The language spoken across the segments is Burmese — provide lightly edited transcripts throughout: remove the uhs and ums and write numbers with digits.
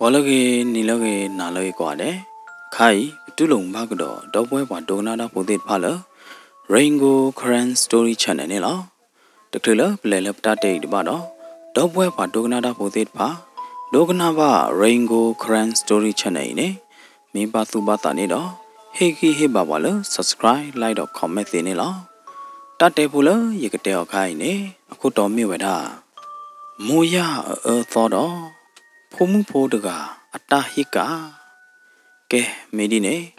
Walage nilage nalage kwade kai tulung bagdo dobwe wa donada pudit phala Rainbow Current Story Channel ne la takla plele ptate ba do dobwe wa donada pudit pha dogna ba Rainbow Current Story Channel ne mi ba tu ba ta ne do he ki he ba la subscribe like do comment ne la tate pula yekate khai ne akhu to mi weda moya tho do Phomu Podaga, Atahika, Ke Medine,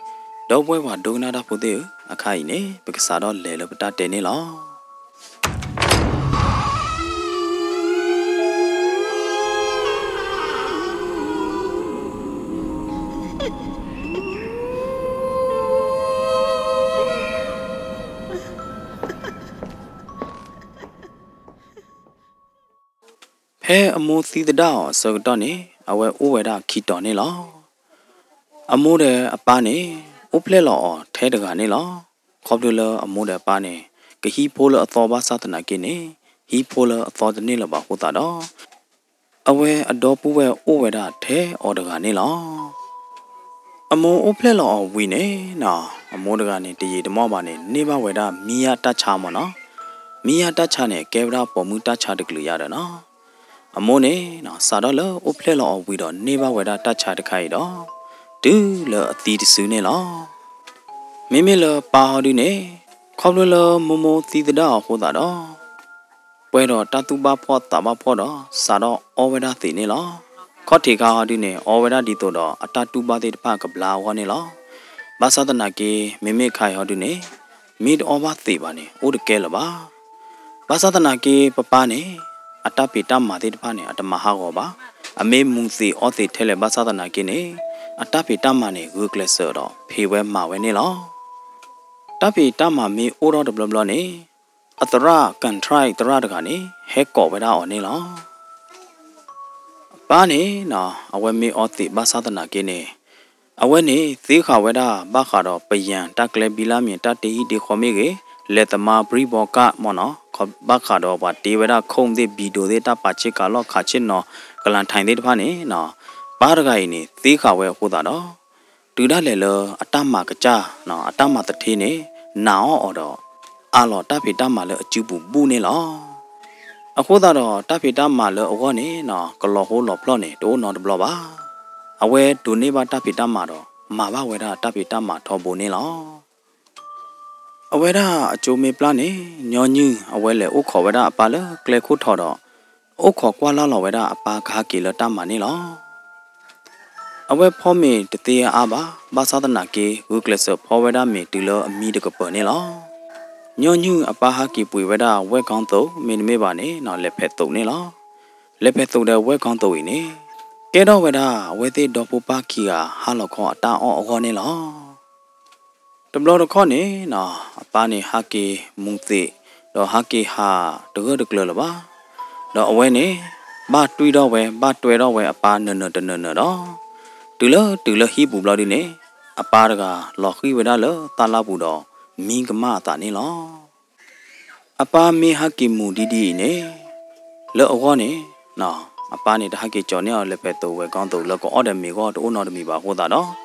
Dobwe wa Donada Pode, Akaine, Pixado Lelopta Denilo. Pay a more see the down, so Donny, our Uweda Kitoni law. A mother a pane, Uple law, Tedagani law, Cobdula a mother pane, he pull a thoba satanakine, he pull a thought the nil about Hutado. Away a dopu where Uweda te or the gani law. A more Uple law winne, no, a modagani de mobane, never weda Mia Tachamona. Mia Tachane gave up for Muta Chadicliadana. Amone na sadala uple lo we do never weda tacha de kai do du le ti su ne lo mimi le pa du ne khom le momo ti da ho da do pwe do ta tu ba pho ta ba pho do sa do o weda ti ne lo kho thi ka du ne o weda di to do ata tu ba de pha ka bla wa ne lo ba sa da na ke mimi khai ho du ne mi do ba ti ba ne o de ke la ba ba sa da na ke papa ne Atapita Madipane at Mahagoba, a me munsi or the telebasana guinea, Atapita mane, Google Sero, Piwe Mawenilo. Tapitama me order the blablone, at the ra can try the radagani, hecko without onilo. Bani, no, I went me or the basatana guinea. I went a thick weda, Bakado, Payan, Takle Bilami, Tati de Homige, let the ma briboka mono. Bakado but they were comb the bido data pachica lo cachino, galantine de pane, no, Bargaini, thick away Hudado. Do that lelo, Atama cacha, no, Atama the tine, now or Alo tapitama le jubu bunelo. A Hudado tapitama le one, no, Coloho plone, do not bloba. Away to neighbor tapitamado, Mava weda tapitama tobunelo. Aweda a chome plane, Nonu, a well, Oko weda a pala, Cleco todo. Oko quala weda a park hakila tamanilo. Awe pomme, the thea aba, Basadanaki, Wookles of Poweda me to lo a medical pernilo. Nonu a pahaki puweda, Wekanto, Minmebane, no lepeto nilo. Lepeto the Wekanto in e. Get over weda, with the dopopakia, haloko, ta or honelo. The blood of Connie, no, a pani haki munti, the haki ha, the good glulaba. The away, but 3 away, but 12 away a pan no no. Tula hibu bloody ne, a paraga, locky with a lo, talabudo, mingama tani lo. A pa me haki mudidi ne, lo awone, no, a pani the haki johnny or lepeto, we gone to look order me god, or not me by Hodado.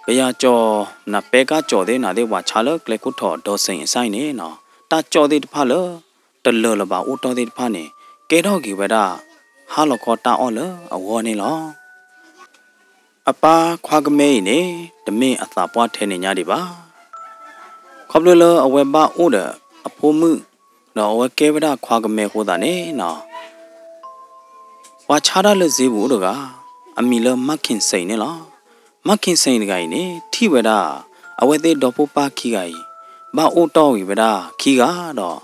Bea cho na pega cho de na de wa chala kleku tho do sin sai ne no ta cho de pha lo te lo la ba u to de pha ne ke do gi weda ha lo kho ta on lo awo ne lo apa khwa game ne de me a sa pwa the ne nya de ba khob lo awe ba u de a pho mu no awe ke weda khwa game ho da ne no wa chara lo zi bu do ga ami lo makin sai ne lo Makin saying the guy, ne, Tiweda, away the dopopa kigai, ba otogi weda, kiga, do,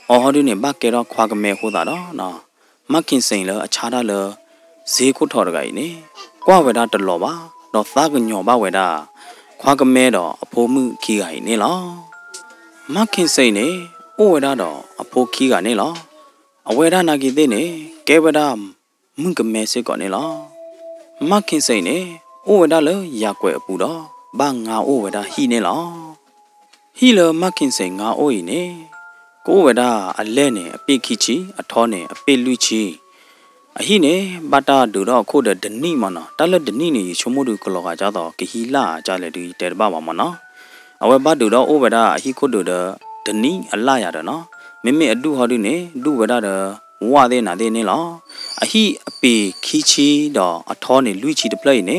or how do you back it up quagame hodado, no, Makin saying a chadala, Zeko torgai, ne, qua weda the loba, no thagan yoba weda, quagamedo, a pomu kigai, ne law. Makin say ne, o wedado, a po kiga ne law, a weda nagi dene, gaveda, munkamese got ne law. Makin say ne, O dollar, Yakwe Buddha, Banga over the Hinela. Healer Makin saying, O in Go with a lene, a big kitchi, a tone, a peluchi. a hine bata do ko de deni mana tala deni ni chomodu ko ga ja do ki hila ja le di te ba mana awe ba do overa a hi ko do de deni ala ya da no mimi adu ho du ne du weda de wa de na de ne la a hi ape khi chi do a tho ne lui chi de play ne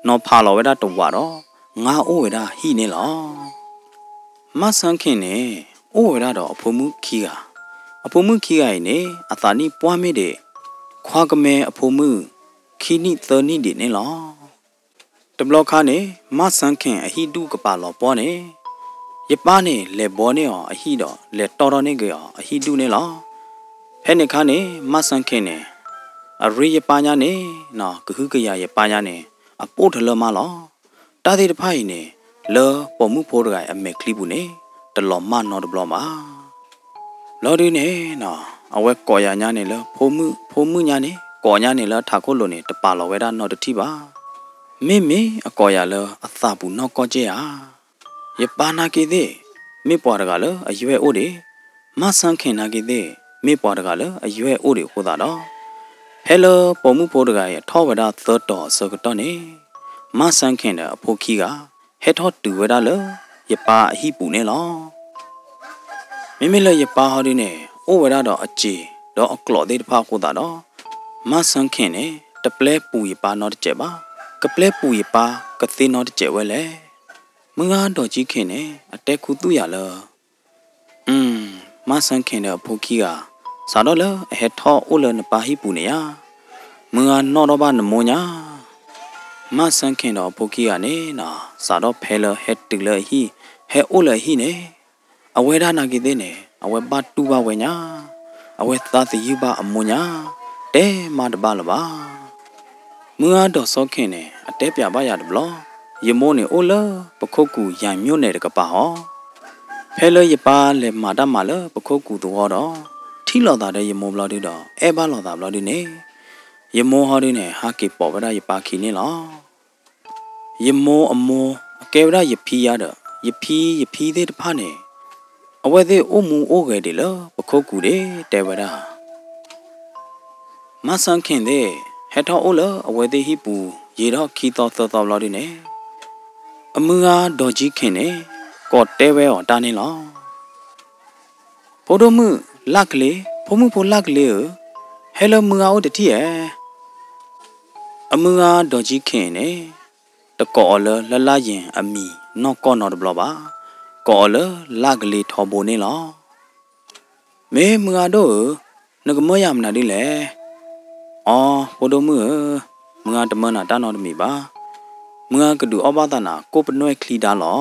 no pha lo weda to wa do nga o weda hi ne la ma san khin ne o weda do pho mu khi ga a pho mu khi ga ne a ta ni pwa me de khwa ka me a pho mu khi ni thơ ni de ne la de blo kha ne ma san khin a hi du ka pa lo po ne ye pa ne le bo ne a hi do le to do ne ge a hi du ne la phe ne kha ne ma san khin ne a ri ye pa nya ne na ka hu ka ya ye pa nya ne a po de lo ma la ta de phai ne le po mu pho de ga a me kli bu ne de lo ma no de blo ma lo de ne na a we ko ya nya ne le pho mu nya ne ko nya ne la tha ko lo ne de pa lo we da no de thi ba me me a ko ya le a tha bu no ko je ya ye pa na ke de me po de ga le a yue o de ma san khin na ke de me po de ga le a yue o de ho da do hello po mu pho de ga ye tho we da third to so ko to ne ma san khin da a pho khi ga he tho tu we da le ye pa a hi pu ne lo me me le ye pa ho de ne o we da do a chi do a klo de pha ko da do ma san khin ne te ple pu ye pa no de che ba ka ple pu ye pa ka thi no de che we leမငါတော်ကြီးခင်နဲ့အတက်ခုသူ့ရလားမဆန်းခင်တဲ့ဖိုးကြီးကစားတော့လဲအဟက်ထောအိုလနပါဟိပူနေရမငါနော်တော့ဘာနမောညာမဆန်းခင်တော့ဖိုးကြီးကနေနာစားတော့ဖဲလဟက်တူလဟီဟဲအိုလဟီနေအဝဲဒါနာကိတဲ့နေအဝဲပါတူပါဝဲညာအဝဲသားသီပါအမွညာတဲမတပါလပါမငါတော်စောခင်နဲ့အတဲပြပါရတယ်ဘလောye mo ne o la pakho ku ya myo ne de ka pa ho phe le ye pa le ma da ma le pakho ku do ho do thi lo da de ye mo blo de do e ba lo da blo de ne ye mo ho de ne ha ke po ba da ye pa khi ne lo ye mo a mo a ke ba da ye phi ya da ye phi de de pha ne a we de o mu o ge de lo pakho ku de te ba da ma san khin de he tho o la a we de hi pu ye do khi to to lo de neအမူအားဒေါ်ကြီးခင်နဲ့ကော့တဲဝဲအောင်တာနေလောဘိုးတို့မှုလက်ကလေးဖုံမှုဖိုလက်ကလေးဟဲလိုမူအားဦးတတိယအမူအားဒေါ်ကြီးခင်နဲ့တကော်လလရင်အမီနော်ကောနော်ဘလပါကော်လလက်ကလေးထော်ပိုနေလောမဲမူအားတို့ငကမရမနာဒီလေအော်ဘိုးတို့မှုမူအားတမနာတာနော်တမီပါမငါကဒူအဘတာနာကိုပနွဲခလီဒါလော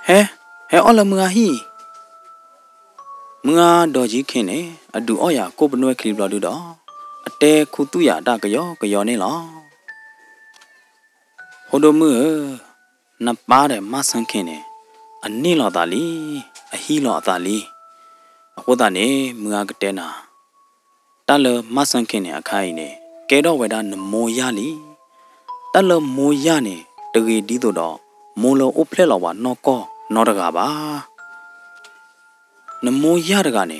ဟဲအော်လမငါဟီမငါဒေါ်ကြီးခင်နေအဒူအော်ယာကိုပနွဲခလီဘလာဒူတော့အတဲခုတူယာတာကယောနေလောဟိုဒမနပါတဲ့မဆန်းခင်နေအနိလောတာလီအဟီလောတာလီအခုတာနေမငါကတဲနာတလမဆန်းခင်နေအခိုင်နေကဲတော့ဝဲတာနမောရလီတလမိုးရနေတကယ်ဒီတော့မိုးလောအဖလက်လောပါနော်ကောနော်တကပါနမိုးရတကနေ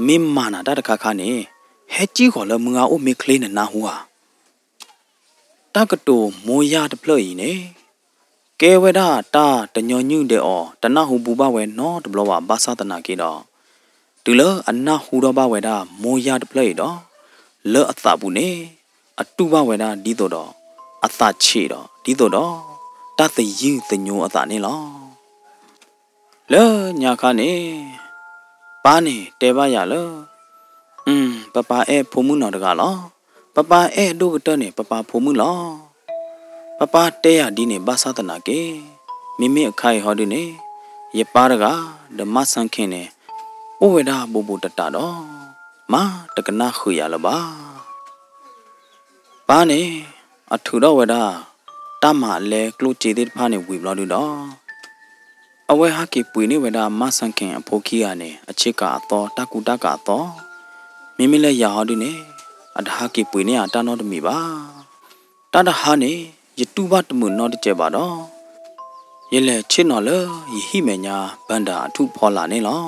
မင်းမာနာတတခါခါနေဟဲကြီးခေါ်လမငါအိုမေကလေးနဲ့နာဟူဟာတကတူမိုးရတပလို့ဤနေကဲဝဲတာတာတညောညွန့်တဲ့အော်တနဟူပူပါဝဲနော်တဘလောပါဘာသာတနာကေတော့တူလအနာဟူတော့ပါဝဲတာမိုးရတပလို့တော့လောအသဘူးနေအတူပါဝဲတာဒီတော့အသချေတော့ဒီတော့တသယူတညိုအသနေလောလဲညာခါနေပါနေတဲပါရလောပပအဲဖိုမှုနော်တကလောပပအဲဒုကတနေပပဖိုမှုလောပပတဲရဒီနေဘာသာတနာကေမိမိအခိုင်ဟောဒီနေရပါရကဓမ္မဆန်ခင်နေဩဝေဒဘူဘူတတတော့မာတကနာခူရလပါပါနေအထူတော့ဝဒတမလဲကလုချေတဲ့ဖာနေဝီဘလာဒူတော့အဝဲဟာကေပွေနေဝဒမဆန်ခင်အဖိုးခီကနေအချစ်ကတော့တကူတကတော့မိမိလဲရဟောဒီနေအတဟာကေပွေနေအတနောတမီပါတတဟာနေယတူဘတမှုနော်တကျပါတော့ရလဲချစ်နော်လေယဟိမညာဘန္တာအထုဖော်လာနေလော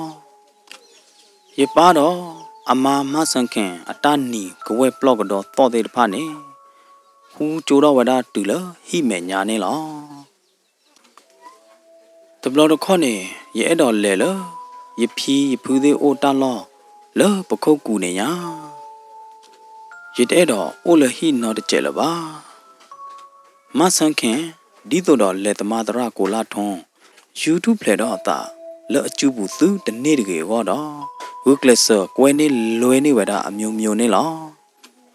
ရပါတော့ อามามาสังเกตอัตานีกวยปลอกดอต่อเตพานี่หูจูดอวดาตุลหิเมญานี่ลอตบลอดข้อนี่เยดอเลลยพียพูเดโอตาลอเลปะคุกูเนี่ยยเดดอโอลหินอดเจลบามาสังเกตดีตัวดอเลตมาตระโกลาทงYouTube เพลดอตาเลอจูบุตุตเนดเกวดอဝုကလဆကွဲနေလွယ်နေဝဒအမျိုးမျိုးနေလား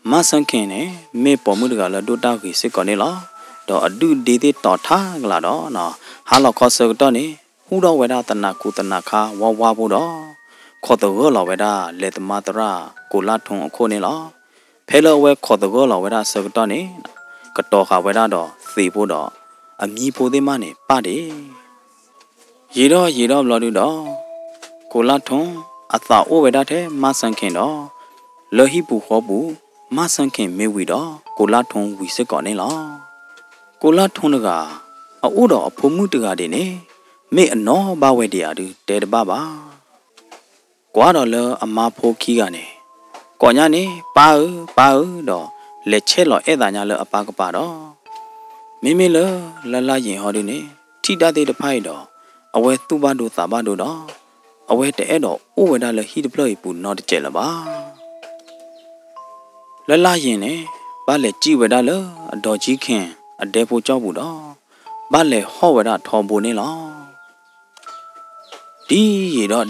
မဆန်ခင်နေမေပေါ်မှုတကလည်းဒုတာကြီးစစ်ကောနေလားတော့အဒုဒေသေးတော်ထားကလာတော့နော်ဟာလောက်ခေါ်စတော့နေဟူတော့ဝဒတနာကုတနာခါဝဝဖို့တော့ခေါ်တော့လောဝဒလက်တမတရာကိုလာထုံအခုနေလားဖဲလောဝဲခေါ်တော့လောဝဒစကတော့နေကတော့ခါဝဒတော့သေဖို့တော့အမီဖို့သေးမနေပါတယ်ရေတော့ဘလော်တူတော့ကိုလာထုံအသာအိုဝဒတဲ့မဆန်ခင်တော့လဟိပူခေါ်ဘူးမဆန်ခင်မေဝီတော့ကိုလာထုံဝီစစ်ကောနေလားကိုလာထုံကအိုတော့အဖို့မှုတကားတယ်နေမေအနောဘဝဲတရားတူတဲတပါပါကွာတော့လအမဖိုးခီကနေကောညာနေပါတော့လက်ချက်လောအဲ့ဒါညာလအပါကပါတော့မိမိလလရင်ဟောဒီနေထိတတဲ့တဖိုက်တော့အဝဲသူ့ဘတို့သာဘတို့တော့အဝဲတဲ့တော့ဥဝဒလဟိတပလို့ပူနော်တကျဲလပါလရင်နေဘာလဲကြည်ဝဒလအတော်ကြီးခင်အတဲဖို့ကြောက်ဘူးတော့ဘာလဲဟောဝဒထော်ဖို့နေလားဒီရေတော့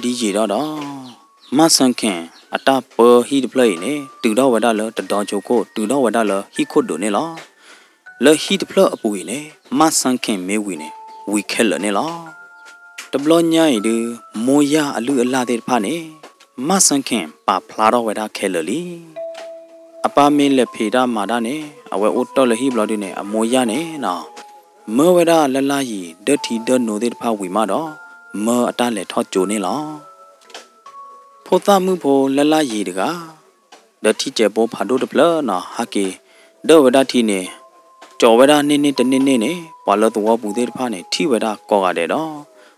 မဆန်ခင်အတာပဟိတပလို့နေတူတော့ဝဒလတတော်ချိုကိုတူတော့ဝဒလဟိခုတ်တို့နေလားလဟိတပလို့အပူနေမဆန်ခင်မေဝီနေဝီခဲလနေလားတဘလညိုင်ဒီမိုရအလူအလာတဲ့ဖာနေမဆန်ခင်ပါဖလာတော့ဝဒခဲလလီအပါမင်းလက်ဖေတာမာတာနေအဝဲအိုတော်လဟိဘလဒီနေအမိုရနေနော်မေဝဒလလာယီဒတီဒနိုတဲ့ဖာဝီမတော့မေအတလက်ထော့ကြိုနေလားဖိုတာမှုဖိုလလာယီတကဒတီကျဘောဖာဒိုတပလနော်ဟာကေဒေဝဒတီနေကြောဝဒနေတနေနေဘာလို့တော့ဘူးတဲ့ဖာနေထိဝဒကောရတယ်တော့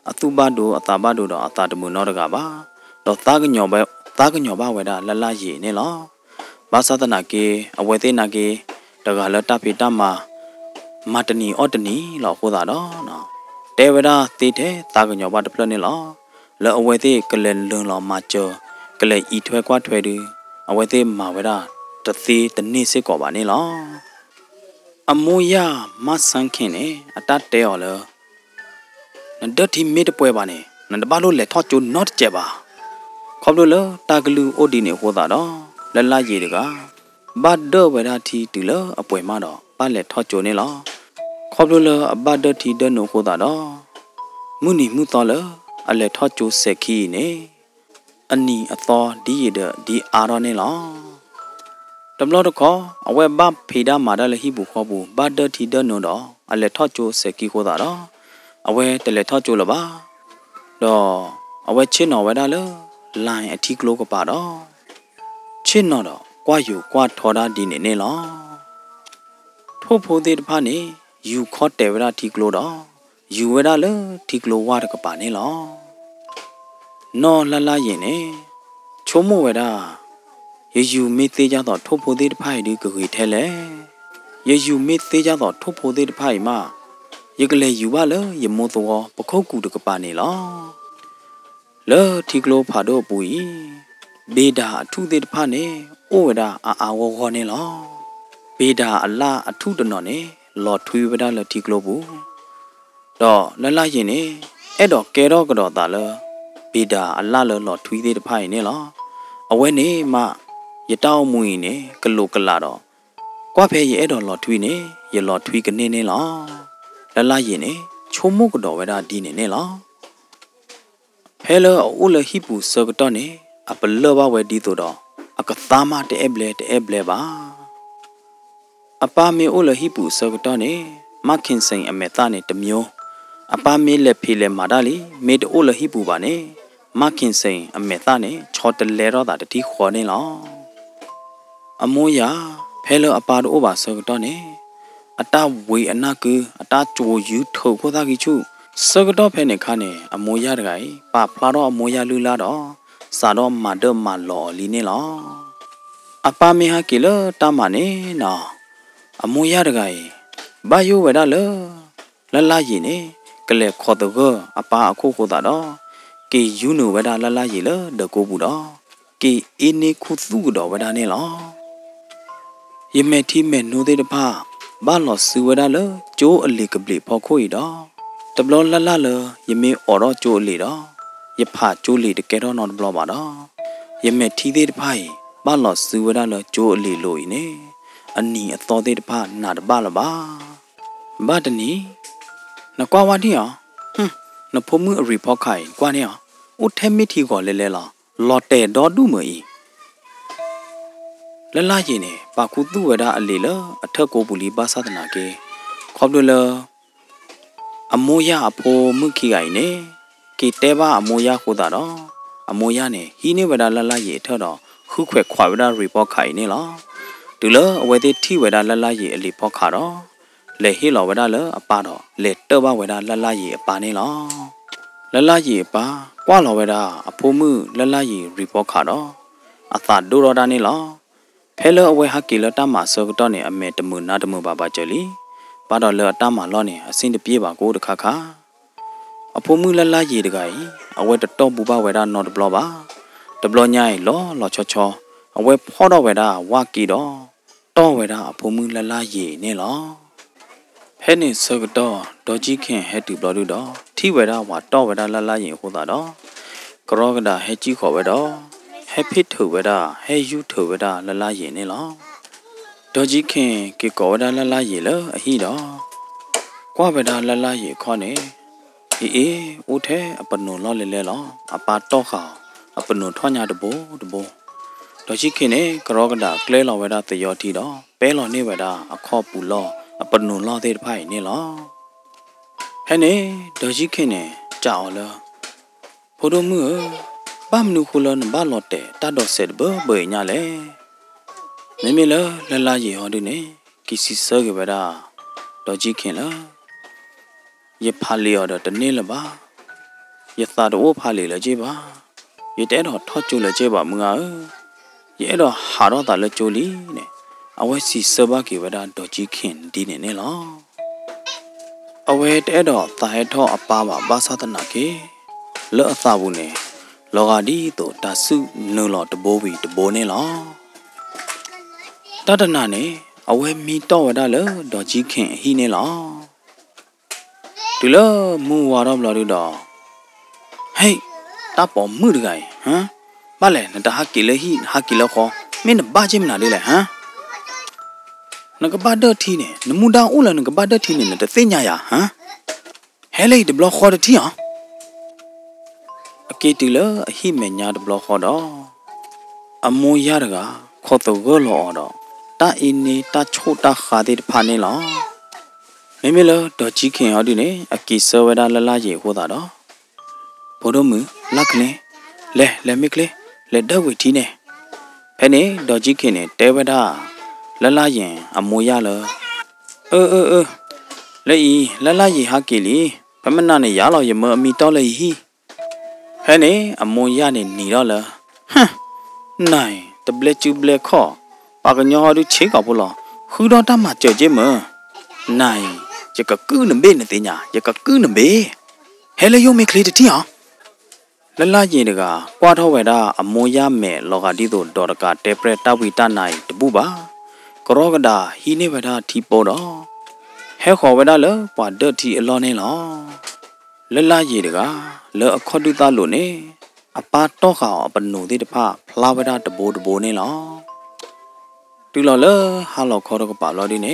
အသူဘတို့အတာဘတို့တော့အတာတမှုနော်တကပါတော့သားကညောဘဝဒလလာယီနေလားဘာသာတနာကေအဝဲသေးနာကေတကလတဖေတမမတနီအော်တနီလောက်ဟောတာတော့နော်တေဝဒတေတဲ့တာကညောဘတဖလနေလားလောအဝဲသေးကလန်လွန်လောမချောကလေဤထွဲကွာထွဲတူအဝဲသေးမာဝဒတသေးတနေ့စစ်ကောပါနေလားအမိုးရမဆန်းခင်နေအတတဲော်လောနဒတိမေတပွဲပါနေနတပါလို့လေထော့ကျို not ကြပါခေါပလို့လောတာကလူအိုဒီနေဟောတာတော့လလရေတကဘတ်ဒဝဒတီတူလအပွဲမတော့ပါလက်ထော့ကြိုနေလားခေါပလို့လအဘတ်ဒတီဒနိုဟောတာတော့မုန်နီမှုတော်လအလက်ထော့ကြိုဆက်ခီနေအနီအသောဒီရဒီအာရောနေလားတဘလတော့ခေါ်အဝဲဘဖေဒါမာဒလဟိဘူခေါ်ဘူးဘတ်ဒတီဒနိုတော့အလက်ထော့ကြိုဆက်ခီဟောတာတော့အဝဲတလက်ထော့ကြိုလပါတော့အဝဲချင်းတော်ဝဲတာလလိုင်းအထီကလို့ကပါတော့ချင်းတော့ကွာယူကွာထော်တာဒီနေလားထို့ဖို့တဲ့တဖာနေယူခေါ်တယ်ဝရထီကလို့တော့ယူဝရလထီကလို့ဝါတကပါနေလားနော်လရင်နေချုံမဝရယေယူမေသေးကြတော့ထို့ဖို့တဲ့တဖာဒီကွေထဲလေယေယူမေသေးကြတော့ထို့ဖို့တဲ့တဖာမှာယကလေးယူပါလေယမိုးတော်ပခုတ်ကူတကပါနေလားလေထီကလို့ဖာတော့ပူဤဘေဒါအထုသေးတဖာနေဩဝဒအာဝောနေလားဘေဒါအလားအထုတနော်နေလော်ထွေးဝဒလတိကလို့ဘူးတော့လရင်နေအဲ့တော့ကဲတော့ကတော့တာလဘေဒါအလားလော်ထွေးသေးတဖာနေလားအဝဲနေမရတောင်းမူနေကလုကလာတော့ကွာဖဲရဲ့အဲ့တော့လော်ထွေးနေရလော်ထွေးကနေနေလားလရင်နေချုံမုတ်ကတော့ဝဒဒီနေလားဟဲလောအိုလဟိပူစကတော့နေအပလောဘဝဲဒီတော့အကသားမတဲ့ဘလဲပါအပါမေအိုလဟိပူစကတော့နေမခင်စိန်အမေသားနေတမျိုးအပါမေလက်ဖေးလဲမာတာလီမေတအိုလဟိပူပါနေမခင်စိန်အမေသားနေချောတလဲတော့တာတတိခေါ်နေလားအမိုးရဖဲလောအပါတို့ပါစကတော့နေအတဝေအနာကူအတကြိုယူထုတ်ခေါ်တာကြီးချုစကတော့ဖဲနေခါနေအမိုးရတကပါဖလာတော့အမိုးရလူလာတော့ สาดอมาเดอมาหล่อลีนี่หรออาปามีฮากิเลตามานี่นาอมูยาดไกบายุเวดาเลละลายนี่กเลขอตกอาปาอคูโคตาดอกียูนูเวดาละลายเลเดโกบูดอกีอินิคุสุดอเวดานี่หรอยเมทีเมนูเดดพาบ้านหลอสือเวดาเลโจอลีกบลีพอคุยดอตบลอละละเลยเมอรอโจลีดอยพาโจลีเดแกรอนอนบลอบาดอยเมทีเดดพายบ้านหลอสือเวดาเลโจลีโลยเนอันนี้อตอเดดพานาดบ้าละบ้าบ้าดนี้นักกว่าวันที่อ๋อนักพมือรีพอไข่กว่านี่อ๋ออุทเทมิทีก่อนเลยล่ะลอเตดอดูเหมยละลายเนี่ยปาคุตุเวดาอลีละอัฐโกบุลีบาสาตนาเกขอบดูละอโมยาอโพมุขีไอเนี่ยกีเตบ้าอโมยาโคตาดออโมยาเนี่ยฮีนี่เวดาละลายเท่าดอคือแขวขวาเวดารีพอไข่นี่ล่ะดูละเวทีที่เวดาละลายอลีพอขาดอเลฮีหลอเวดาละอปาดอเลเตบ้าเวดาละลายอปานี่ล่ะละลายปากว่าหลอเวดาอโพมือละลายรีพอขาดออาตาดูรอดานี่ล่ะเพลอเวฮักกิลตามาสกตอเนี่ยอเมตมือนาดมือบาบาเจลีปาดอเลตามาล้อเนี่ยสินเดปีบาโกดคาคาอพมือละลายดกายอเวตตอบุบาเวดานอดบลอบาดบลอใหญ่ลอชอชออเวพอดอเวดาวากีดอตอเวดาอพมือละลายเนี่ยลอเพนิสกตอดอจิเคนเฮติบลอดูดอที่เวดาวาตอเวดาละลายโคตาดอกรอกดาเฮจิขอเวดอเฮพิทูเวดาเฮยูทูเวดาละลายเนี่ยลอดอจิเคนกิกอเวดาละลายเลอฮีดอกว่าเวดาละลายข้อเนี่ยอุเทอปนุลอเลลออปาตอขาวอปนุทอญาดโบดอจิเคนเนกรอกดาเกลลอเวดาตยอทีดอเปลอเนี่ยเวดาอขอปูลออปนุลอเตไผเนี่ยลอเฮเนดอจิเคนเนจ้าเลอพอดมือบ้ามนูคุลนบ้าลอเตตาดอเซดเบยญาเลเมเมลละลายฮอดูเนกิซิเซกเวดาดอจิเคนลเยพาลีอดตเนลบาเยตาโดพาลีละเจบาเยเตดอทอจูละเจบามึงเยดอหารอตาละจูลีเนอเวซิเซบากิเวดาดอจิเคนดีเนเนลอเวเตดอตาเฮทออปาบาสาตนาเกเลอซาบุเนลอกาดีโตตาสุนูลอตโบวีตโบเนลตาตนาเนอเวมีตอเวดาเลดอจิเคนฮีเนลดูเลมูวารอบลอดูดอเฮ้ยตาปอมือดไกฮะบ้าแหละนตาฮักกิเลฮีฮักกิเลขอไม่นบ้าเจมนาเลยแหละฮะนกบ้าเดอทีเนี่ยนมูดาอูละนกบ้าเดอทีเนี่ยนตะเสียญาฮะเฮเลยดบลอขอดทีฮะอเกติเลฮีเมญาดบลอขอดออโมยาดกาขอตกลอดอตาอินนีตาโชตาขาดิพานี่ลอเมเมลดอจิเคนฮอดูเนอกิเซเวดาละลายโคตาดอพอดมือลักเลมิกเลดวิทีเนเพเนดอจิเคนเนเตเวดาละลายอโมยาเลเลอีละลายฮักกิลีพมนาเนยาลอยมอมีตอเลยฮีเพเนอโมยาเนนีดอเลฮะนายตะเบลจูเบลขอปากญอดูเชกอบุลอฮูดอตามาเจเจมนายจะกะกือนเบนติญาจะกะกือนเบเฮเลโยเมคลีติฮะละลายดกากว่าทเวดาอโมยาเมลอกาดิโตดอรกาเตเปรตาวิตานายตบุบากรอกดาฮีเนเวดาทีโปดอเฮขอเวดาเลปวาเดทีอลอเนลอละลายดกาเลอคอดุตาโลเนอปาตอขาวอปนูติตพาพลาเวดาตโบเนลอตุลอเลฮาลอขอรกปาลอดิเน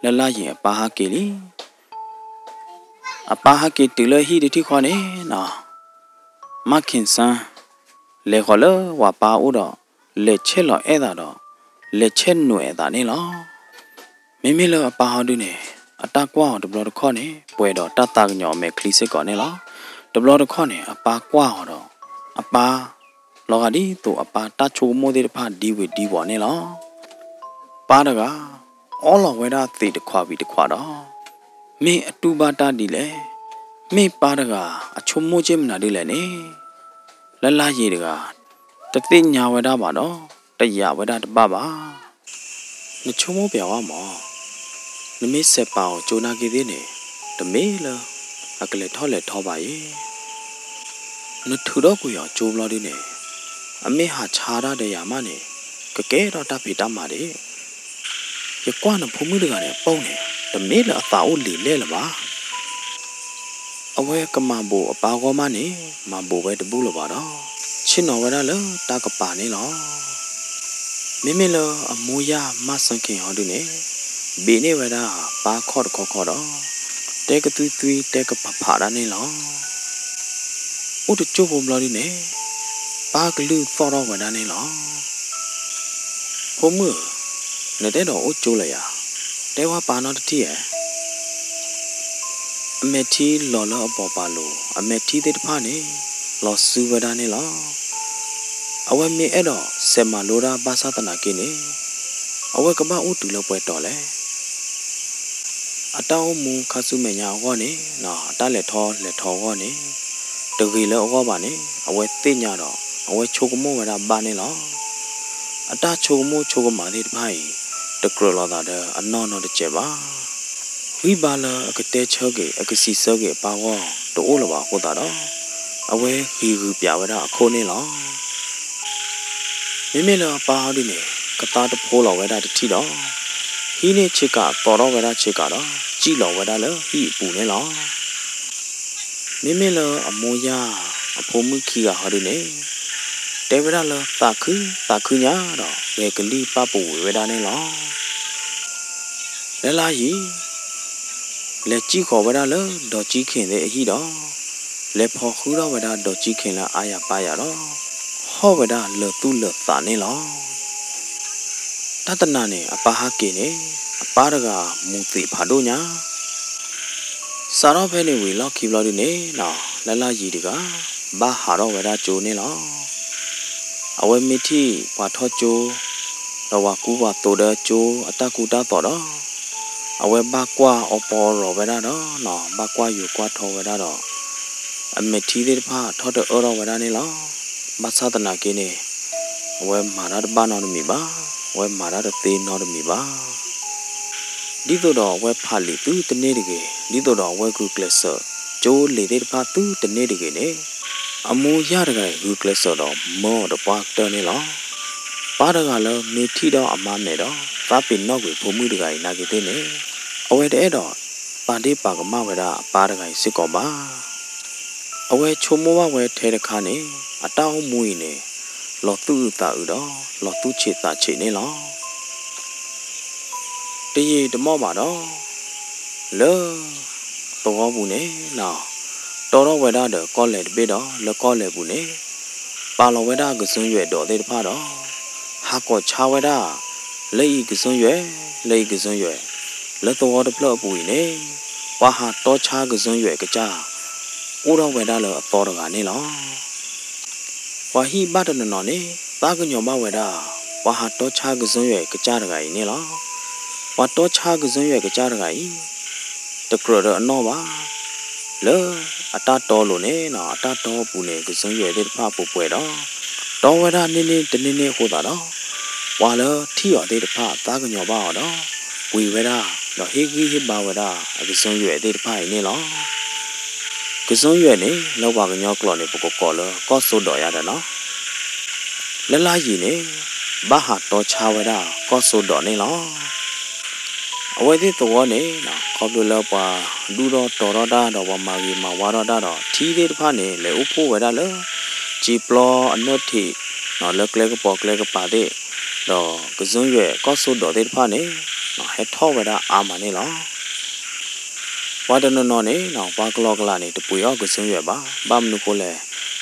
ละลายปาฮาเกลีอปาฮาเกตุเลฮีดิที่ขอเนนามาคินซันเลขอเลวาปาอุดอเลเชลอเอดาดอเลเชนนูเอดาเนลอเมเลอปาฮอดูเนอตากว่าดบลอดขอเนป่วยดอตาตากญอเมคลีซิกอเนลอดบลอดขอเนอปากว่าดออปาลอกาดีตุอปาตาชูโมเดพาดีเวดีวอเนลอปาดกาออลเวดาติตควาบิตควาดอเมอตูบาตาดีเลเมปาดกาอชุมโมเจมนาดีเลเนละลายดกา ตติญาเวดาบาดอตะยะเวดาตะบะบานชุโมเปียวอ่ะหมอนมิเสปาวโจนากีดิเนตะเมลอะกะเลทอเลทอบ่าเยนทุดอกุยอโจบลอดิเนอเมหาชาราเดยามาเนกะเกดอตะปิตามาเดยกว่านะพมุดกะเนป้องเนตะเมลอะตาโอลีเลละบาအဝဲကမဘူအပါကောမနေမဘူပဲတပူလပါတော့ချင်းတော်ဝရလတာကပါနေလောမိမိလအမူရမဆန်ခင်ဟောတုနေဘေနေဝရပါခေါ်ခေါ်တော့တဲကသွီသွီတဲကပဖာရနေလောဥတချို့ဘုံလော်ဒီနေပါကလူဖော်တော့ဝရနေလောဘုံမနေတဲ့တော့ဥကျိုးလိုက်ရတဲဝပါနော်တတိရဲ့အမေတီလော်လော်အပေါ်ပါလို့အမေတီတဲ့တဖာနေလော်စူဝဒနေလောအဝဲမေအဲ့တော့ဆေမလိုရာဘာသာတနာကိနေအဝဲကပဥတူလို့ပွဲတော်လဲအတောင်းမူခဆုမညာဟောနေနော်အတလက်ထောဟောနေတဂီလောဟောပါနေအဝဲသိညာတော့အဝဲချိုကမောဝဒပါနေလောအတချိုကမောချိုကမာတဲ့တဖိုင်တကရလောတာတဲ့အနော်နော်တကျပါဝိပါလအကတဲချောကေအကစီစောကေပါဝတိုးလောပါဟောတာတော့အဝဲဟီဟူပြဝဒအခုနေလောမိမိလောပါဟောဒီနေကတာတဖိုးလောဝဒတတိတော့ဟီနေချစ်ကတော်တော့ဝဒချစ်ကတော့ကြည်လောဝဒလဟီပူနေလောမိမိလောအမိုးရအဖိုးမှုခီကဟောဒီနေတေဝဒလတာခုညာတော့ဝေကလီပပူဝဒနေလောလဲလာယီလက်ကြီးခေါ်ဝဒလဒေါ်ကြီးခင်တဲ့အဟိတော့လက်ဖော်ခူတော့ဝဒဒေါ်ကြီးခင်လာအာရပါရတော့ဟောဝဒလသူလသာနေလောတတနာနေအပါဟကေနေအပါရကမူတိဖာတို့ညာစာတော့ဖဲနေဝီလောက်ခီဘလော်ဒီနေနော်လလကြီးတကဘာဟာတော့ဝဒဂျိုနေလောအဝဲမီတီပွားထောဂျိုတော့ဝကူပါတိုဒဂျိုအတကူတာတော့တော့အဝဲဘာကွာအပေါ်ရောဝဒတော့နော်ဘာကွာယူကွာထောဝဒတော့အမေတီတဲ့ဖာထောတော့အော်ဝဒနေလောဘာသာတနာကိနေဝဲမာရတဘာနော်မီပါဝဲမာရတသေးနော်မီပါဒီတော့ဝဲဖာလီသူတနေ့တကယ်ဒီတော့ဝဲကူကလဆာဂျိုးလေတဲ့ဖာသူတနေ့တကယ်နေအမူရတကယ်ကူကလဆာတော့မောတော့ပါတော်နေလောပါတကလည်းမေထီတော့အမမဲတော့သာပင်နောက်ကိုဖုံမှုတကယ်နာကြတဲ့နေအဝဲတဲ့တော့ပါတိပါကမဝဒပါတကယ်စစ်ကောပါအဝဲချုံမောဝဲထဲတခါနေအတောင်းမွေးနေလောသူတာဥတော့လောသူချေတာချေနေလောတရေဓမောပါတော့လောတော်ဘူးနေနော်တော်တော့ဝဲတာတော့ကောလေတပိတော့လောကောလေဘူးနေပါလောဝဲတာကစွန်းရွယ်တော်သေးတဖာတော့ဟာကောချာဝဲတာလေကစွန်းရွယ်လောတော်တဖလောပူနေဝါဟာတော်ချာကစွန်းရွယ်ကကြဦးတော်ဝဲတာလောအတော်တကနေလောဝါဟိဘတ်တနော်နေတာကညောမဝဲတာဝါဟာတောချာကစွန်းရွယ်ကကြရကကြီးနေလောဝါတောချာကစွန်းရွယ်ကကြရကကြီးတကရတော့အနော်ပါလောအတတော်လို့နေနော်အတတော်ပူနေကစွန်းရွယ်တဲ့ဖာပူပွဲတော့တော်ဝဲတာနင်းတနင်းဟိုတာတော့ဝါလောထီရတဲ့ဖာတာကညောပါတော့ဝီဝဲတာတော့ဟေကြီးဟိပါဝဲတာကစွန်းရွယ်တဲ့ဖာနေလောကစွန်းရွယ်နေလောက်ပါကညောကလော်နေပကောကောလောကောဆိုတော်ရတယ်နော်လလာကြီးနေဘာဟာတော်ချဝဒကောဆိုတော်နေလောအဝဲသေးတော်နေနော်ခေါပလူလောက်ပါလူတော်တော်ရတာတော့ဝမာကြီးမှာဝါရတာတော့ထီးသေးတစ်ဖာနေလေဥဖို့ဝဒလောဂျီပလောအနုတ်တီနော်လက်ကလကပေါ်ကလကပါတဲ့တော့ကစွန်းရွယ်ကောဆိုတော်တဲ့တစ်ဖာနေနော်ဟက်ထောဝဒအာမနေလောဝါဒနနော်နေနော်ဘာကလောကလာနေတပူရောကစွန်းရွယ်ပါဘာမနုကိုလဲ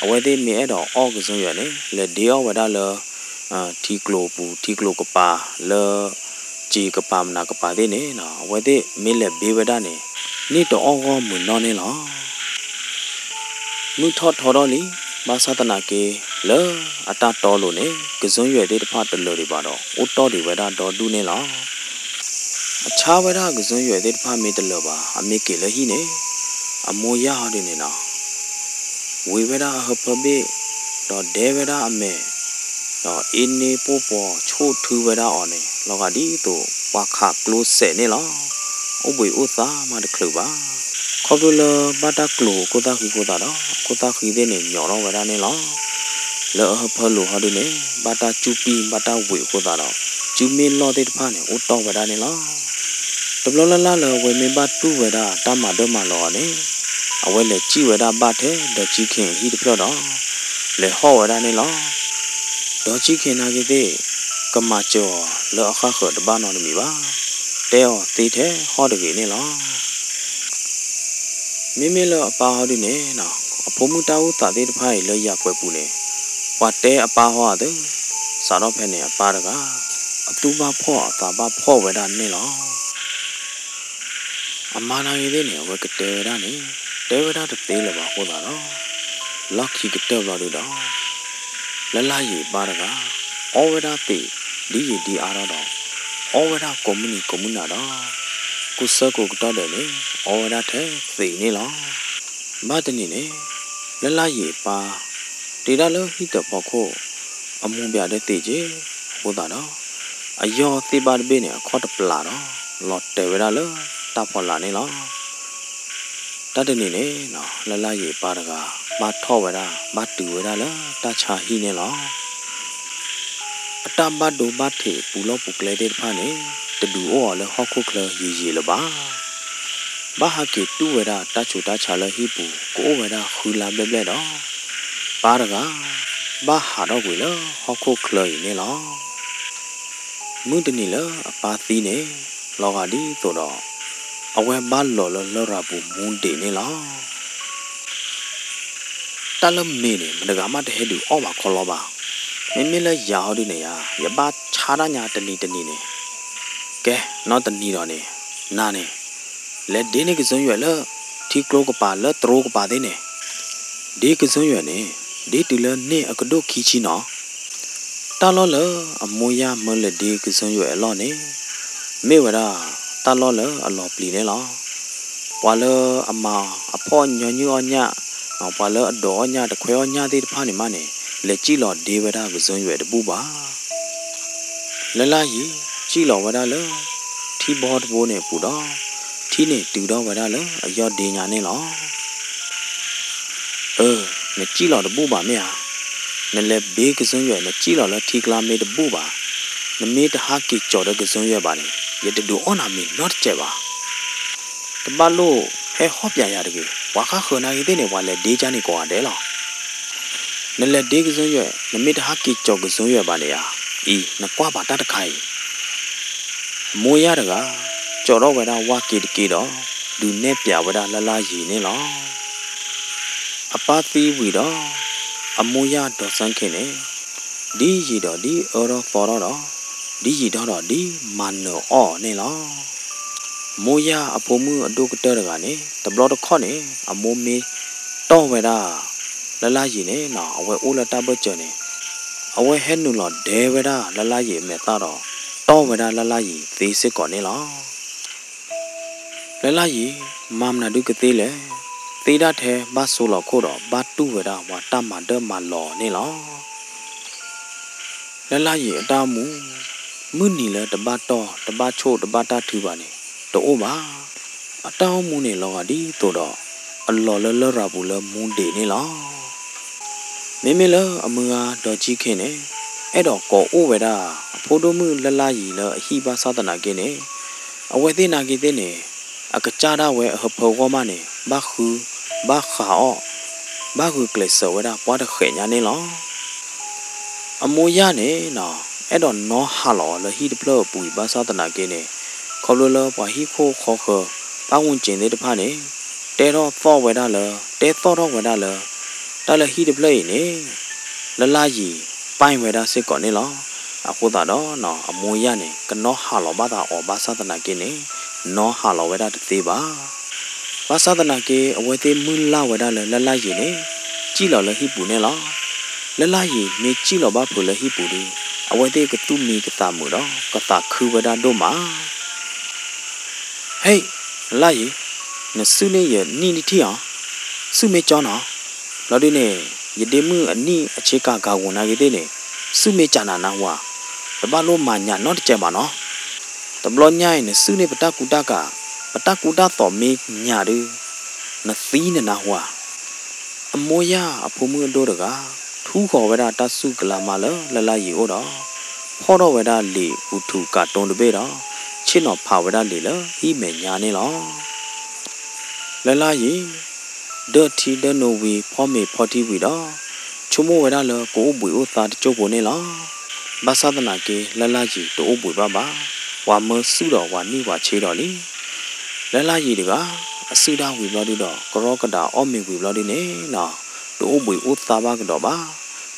အဝဲသေးမြေတော့အောကစွန်းရွယ်နေလေဒီယောဝဒလောတီကလိုပူတီကလိုကပါလောဂျီကပါမနာကပါတဲ့နေနော်အဝဲသေးမင်းလက်ဘေးဝဒနေနေတော့အောမွနော်နေလောမြထောတော်လီဘာသာတနာကေလောအတတော်လို့နေကစွန်းရွယ်တဲ့တဖတ်တလို့တွေပါတော့ဦးတော်တွေဝဒတော်တူးနေလောအခြားဝဒကစွန်းရွယ်တဲ့တဖတ်မေတလို့ပါအမေကေလဟိနေအမိုးရဟာနေနော်ဝေဝဒဟပဘေတော့ဒေဝဒအမေ อินนี่ปูปอชูถือเวลาอ่อนนี่เราก็ดีตัวว่าขากลูเสนี่หรออุบอุตามาเดคลืบ้าเขาดูเลยบัดกลูกูตาดอกกูตาขี้เดนี่หยอเราเวลานี่หรอแล้วพอลูเขาดูนี่บัดจูปีบัดวิกูตาดอกจูมีลอเด็ดผ่านนี่อุตอเวลานี่หรอตบล้อละเลยเวมีบัดตู้เวลาตามมาเดิมมาหล่อนี่เอาไว้เลยจีเวลาบัดเถอะเดี๋ยวจีเข่งฮีดเปล่าดอกเลยห่อเวลานี่หรอดอกจีเข่งนาเกเดก็มาจ่อแล้วข้าเขิดบ้านนอนมีบ้าเดี๋ยวตีเถอะห่อเด็กนี่หรอมีเลยป้าเขาดูนี่นะผมมุดเอาตัดเด็ดไผ่เลยอยากไปปูนี่ว่าเตะป้าเขาอ่ะเด้อสารพัดเนี่ยป้าเด็กอ่ะตัวบ้าพ่อตาบ้าพ่อเวลานี่หรออามานาเกเดเนี่ยว่าก็เตะเวลานี่เตะเวลาจะเตะเลยบ้าโคตรหรอลักขี้ก็เตะเราดูดอละลายป้าเด็กอ่ะเอาเวลาเตะดีอาร์ดอเอาเวลาคอมมูนาดอกุศลกุกตอเดนี่เอาเวลาเทสีนี่หรอบ้าตนี่เนี่ยละลายป้าตีได้เลยฮิตพอโคอมุบยาเดติเจโคตรดออายอติบาร์เบเนี่ยขอดปลาดอหลอดเตเวลาเลยตาพอลานี่หรอตาตนี่เนี่ยเนาะละลายป้าเด็กอ่ะบ้าท่อเวลาบ้าตูเวลาเลยตาชาฮีเนี่ยหรอตามบ้านดูบ้านเถปูล้อปุกเลยเด็ดผ้าเนี่ยจะดูอ้อเลยฮอกคุกเลยยีละบ้าบ้าหาเกตู้เวลาตาชูตาชาเลยฮิปูกูเวลาคุยลาเบลดอป้าระกาบ้าหาดอกเลยฮอกคุกเลยเนี่ยหรอมึงตัวนี้เลยป้าตีเนี่ยลอกาดีตัวดอเอาไว้บ้านหล่อเลยราบูมุนเดเนี่ยหรอตาละเมเนี่ยมันก็มาเห็นดูอ้อมาคอลบ้าไม่เลยยาวดิเนี่ยอย่าบ้าชาดาญาตนีเนี่ยแกนอตนีดอเนี่ยนาเนี่ยและเดนี่ก็ส่วนใหญ่เลยที่กลัวก็ป่าเลยตรูก็ป่าเนี่ยเด็กก็ส่วนใหญ่เนี่ยเด็กตัวเลยเนี่ยก็ดูขี้ชีเนาะตาล้อเลยมวยามันเลยเด็กก็ส่วนใหญ่ล้อเนี่ยไม่ว่าตาล้อเลยล้อปลีเนี่ยล้อว่าเลยมาพ่อญอญาว่าเลยดอญาตะเควญาที่ผ่านมาเนี่ยလေကြည့်လို့ဒေဝဒကစွန်ရွယ်တပူပါလလကြီးကြည့်လို့ဝဒလထီဘောတဘိုးနဲ့ပူတော့ထီနဲ့တူတော့ဝဒလအယော့ဒေညာနဲ့လောနဲ့ကြည့်လို့တပူပါမြာနဲ့လေဘေးကစွန်ရွယ်နဲ့ကြည့်လို့လထီကလာမေတပူပါနမေတဟာကိကြော်တဲ့ကစွန်ရွယ်ပါနဲ့ရတတူအော်နာမီ not ကျဲပါတပလို့ဟဲဟော့ပြရတကေဝါခခနာကြီးတဲ့နဲ့ဝါလေဒေချာနေကွာတယ်လောนั่นแหละเด็กส่วนใหญ่นมิตรฮักกิจอกส่วนใหญ่บาเนี่ยนักกว่าบาตัดไข่มวยาดกะจอดเวลาวากิดกีดอดูเนปยาเวลาละลายนี่หรออปาตีวีดออมวยาดอสังเขเนดีจีดอดีอรอฟอรอดอดีจีดอดีมันโนอ้อนี่หรอมวยาอภมืออดุกเตอร์กะนี่ตบลอดข้อนี่อโมเมต้อเวลาละลายเนี่ยนะเอาไว้อุลตาเบจเนี่ยเอาไว้เห็นนู่นหรอเดวดาละลายเมตตาดอต้อเวดาละลายตีสิก่อนนี่หรอละลายมามนาดูกตีเลยตีดาเทบาสูหลอกโคดอบาตูเวดาว่าตามาเดมาหล่อนี่หรอละลายตามูมื้อนี่แหละตบาต้อตบาโชตบาตาถือบ่เนี่ยโตโอบาอตามูนี่หลอกดีตัวดออัลลอฮ์ละราบูละมูเดนี่หรอမေလအမူအားတော်ကြီးခင်းနေအဲ့တော့ကောအိုဝေဒာဖိုးတိုမှုလလရီလအဟိပါသဒနာကင်းနေအဝေသိနာကိတဲ့နေအကကြတာဝဲအဟဖောကောမနေဘခုဘခါအောဘခုကလစဝေဒာပွားတဲ့ခေညာနေလောအမူရနေနော်အဲ့တော့နောဟာလောလဟိတပလပူပါသဒနာကင်းနေခေါ်လို့လပွားဟိခိုခေါ်ခပဝွန်ကျင်တဲ့တဖာနေတဲတော့သောဝေဒာလတဲသောတော့ဝေဒာလตาละฮีดเพลย์นี่ละลายป้ายเวดาสิก่อนนี่หรอအခုသာတော့နော်အမွေရနေကနောဟာလောဘာသာအောဘာသဒနာကိနေနောဟာလောဝေဒတသေးပါဘာသဒနာကိအဝေသေးမူလာဝေဒလလရည်နေကြည်လော်လဟိပူနေလောလလရည်မေကြည်လော်ဘာဖူလဟိပူဒီအဝေသေးကတုမီကတာမှုတော့ကတာခူဝေဒတို့မှာဟေးလာရည်နဆုနေရနီနီတီအောင်ဆုမေကျောင်းနော်လော်ဒီနေယတိမှုအနိအခြေကကာဝန်နာကိတဲ့နေ စုမေချာနာနာဝါတဘလိုမာညာနော်တကြပါနော်တဘလညိုင်းနဲ့စုနေပတကူတကပတကူတတော်မေညာရနသီးနနာဝါအမောရအဖုံမှုတို့တကထူးခေါ်ဝဲတာတဆုကလာမလလလရီဩတော်ဖောတော့ဝဲတာလေဥထုကတုံတပေတော့ချင်းတော်ဖာဝဲတာလေလဤမေညာနေလောလလရီဒတ်တီဒနိုဝီဖောမေဖောတီဝီတော့ချုံမဝဲတာလကိုဘွေဥသာတကျုပ်ပေါ်နေလောဘာသာတနာကေလလကြီးတိုးဘွေပါပါဝါမဆုတော်ဝါနိဝါချေတော်လီလလကြီးတကအစုတော်ဝီဘလော်ဒီတော့ကရောကတာအော့မေဝီဘလော်ဒီနေနော်တိုးဘွေဥသာပါကတော့ပါ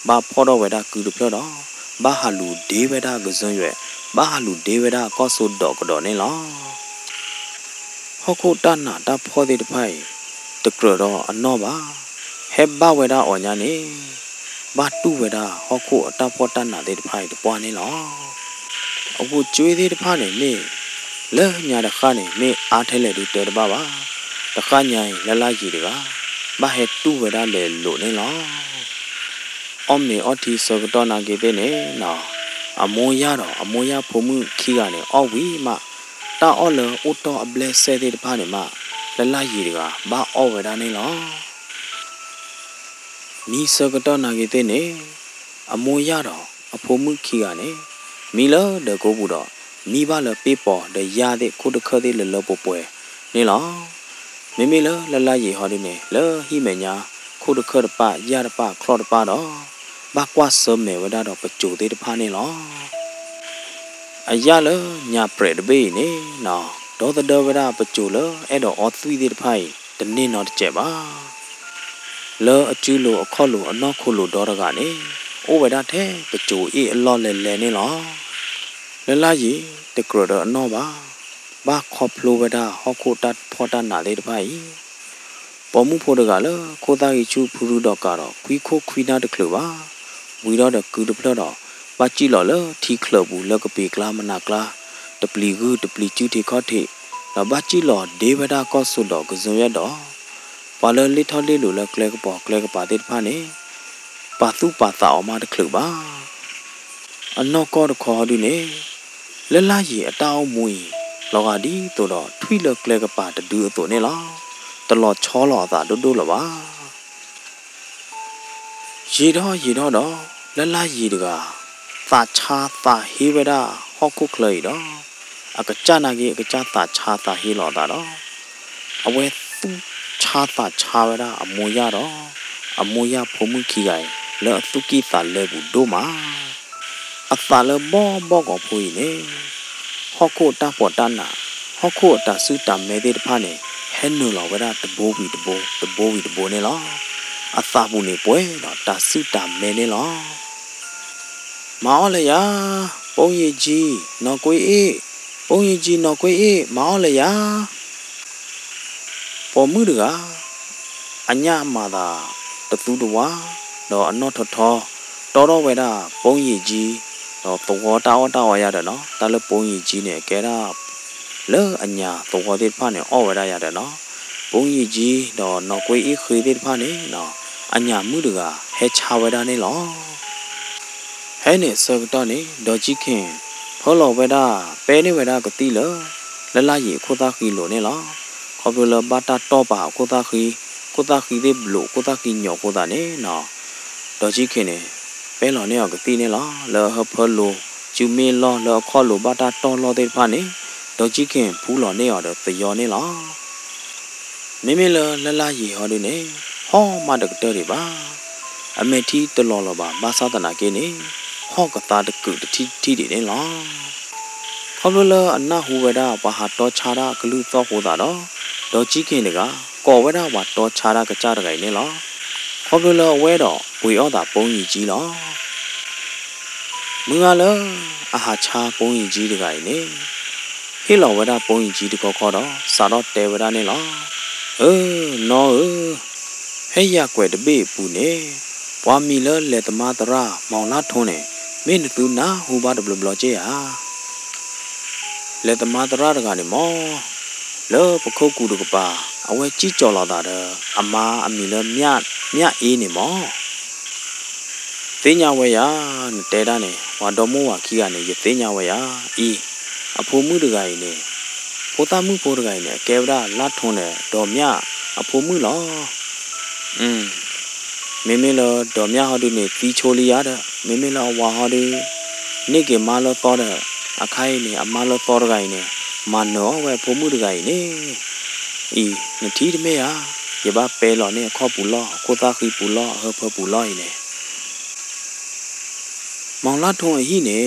ဘာဖောတော့ဝဲတာကူတပြောတော့ဘာဟာလူဒေဝဒကစွန်ရွဲ့ဘာဟာလူဒေဝဒကောဆုတော်ကတော့နေလောဟောခုတနာတဖောတဲ့တဖိုင်တကရတော့အနောပါဟဲဘဝဲတာအော်ညာနေဘာတူဝဲတာဟောခုအတဖောတနာတဲ့တဖိုင်တပွားနေလောအခုကျွေးသေးတဖားနေမေလဲညာတခါနေမေအားထဲလေဒီတဲတပါပါတခါညာလလကြီးတကဘာဟဲတူဝဲတာလေလို့နေလောအော်မေအော်တီစောကတော့နာကေတဲ့နေနော်အမိုးရတော့အမိုးရဖုံမှုခီကနေအော်ဝီမတာအော်လအိုတော်အပလက်ဆဲတဲ့တဖာနေမလလကြီးတကဘာအော်ဝဲတာနေလောနီစောကတော့နာကေတဲ့နေအမိုးရတော့အဖုံမှုခီကနေမီလဒကိုဘူးတော့မိဘလပေပေါ်ဒရတဲ့ခုတခတဲ့လလပပွဲနေလောမေမေလလလကြီးဟောဒီနေလဟိမညာခုတခတပရတပခလောတပတော့ဘာကွာစမဲဝဒတော့ပကြိုသေးတဖာနေလောအရလညာပရတဘေးနေနော်ဒေါ်တဒဝဒပကြိုလအဲ့တော့အော်သွီသေးတဖိုင်တနေ့တော့တကြပါလောအကျူလိုအခေါ်လိုအနောက်ခုလိုတော့ကနေဩဝဒတဲ့ပကြိုအေးအလော့လဲလဲနေလောလလကြီးတကရတော့အနောပါဘာခေါပလိုဝဒဟောခုတတ်ဖော်တနာလေးတဖိုင်ပေါ်မှုဖို့တကလခိုသားကြီးချူဖူရူတော့ကတော့ခွီခိုခွီနာတကလပါဝီတော့တကူတပလတော့ဘာကြည့်လော်လထီကလဘူးလကပေကလာမနာကလာတပလီကူတပလီချူတီခေါထေတော့ဘာကြည့်လော်ဒေဝဒကောဆုတော့ကစုံရတော့ဘာလလီထော်လေးလိုလကလကပေါ်ကလကပါတဲ့ဖာနေပါသူပါတာအမတကလပါအနောကောတခေါ်ဒီနေလလကြီးအတောင်းမွေလောကဒီတို့တော့ထွီလကလကပါတဒူအတော်နေလားတလော်ချောလော်သာတို့တို့လပါရေတော့လလကြီးတကသာချာသာဟေဝဒဟောကုကလေတော့အကကြနာကြီးအကကြသာချာသာဟေလော်သာတော့အဝဲသူချာသာချာဝဒအမွေရတော့အမွေရဖုံမှုခီကိုင်လောသူကိသာလဲဘူးတို့မှာအသာလဘောကောဖွေးနေဟောခုတာပေါ်တနာဟောခုတာစုတာမဲတဲ့တဖာနေဟဲနူလောဝဒတဘိုးဝီတဘိုးနေလောအသာဘူးနေပွဲတော့တာစုတာမဲနေလောမောလျာပုံရည်ကြီးနော်ကွေးအေးပုံရည်ကြီးနော်ကွေးအေးမောလျာပေါ်မှုတကအညာမာသာတသူတဝါတော့အနော့ထောတော်ဝဲတာပုံရည်ကြီးတော့တော်တာဝရတယ်နော်တာလပုံရည်ကြီးနဲ့ကဲတာလဲအညာတော်တဲ့ဖာနဲ့အော်ဝဲတာရတယ်နော်ပုံရည်ကြီးတော့နော်ကွေးအေးခွေတဲ့ဖာနဲ့နော်အညာမှုတကဟဲချဝဲတာနေလောဟဲနေစောတော့နေဒေါ်ကြီးခင်ဖောလောဝဲတာပဲနေဝဲတာကတိလလရီခိုသားခီလိုနေလောခေါပလဘာတာတော့ပါခိုသားခီတဲ့ဘလို့ခိုသားခီညောခိုသားနေနော်ဒေါ်ကြီးခင်နေပဲလောနေကတိနေလောလဟဖလိုကျူမီလောလခေါ်လိုဘာတာတော်လောတဲ့ဖာနေဒေါ်ကြီးခင်ဖူးလောနေရတော့သယောနေလောမိမိလရီဟောဒီနေဟောမတကတဲ့တွေပါအမေတီတလောလောပါဘာသာတနာကေနေဟောကတာတကုတတီတွေနေလောခေါပလအနာဟူဝဒဘာဟာတော်ချာရာဂလူသောဟိုတာတော့ဒေါ်ကြီးခင်တကကောဝဒဝါတော်ချာရာကကြတကိုင်နေလောခေါပလဝဲတော့ဝေဩတာပုံကြီးကြီးလောမူငါလအဟာချာပုံကြီးတကိုင်နေဟေလောဝဒပုံကြီးတကောခေါ်တော့စာတော့တဲဝဒနေလောနော်ဟဲ့ရကွယ်တပေပူနေဘွာမီလလက်သမားတရာမောင်လာထုံးနေမင်းတူနာဟူပါတဘလကျေဟာလက်သမားတရာတကနေမောလောပခုတ်ကူတကပါအဝဲကြီးကြော်လာတာအမားအမီလမြအေးနေမောဖ Tinya waya teda ne wadomo wa kia ne ye tinya waya I apomu de gai ne potamu por gai ne kebra la thon ne domya apomu lo meme lo domya ha du ne ti choli ya da meme lo wa ha du ne ke ma lo to da akhai ne ama lo to gai ne ma no we apomu de gai ne I ne ti de me ya ye ba pe lo ne kho pu lo ko ta khi pu lo ho pho pu lo ne Mong la thong hi ne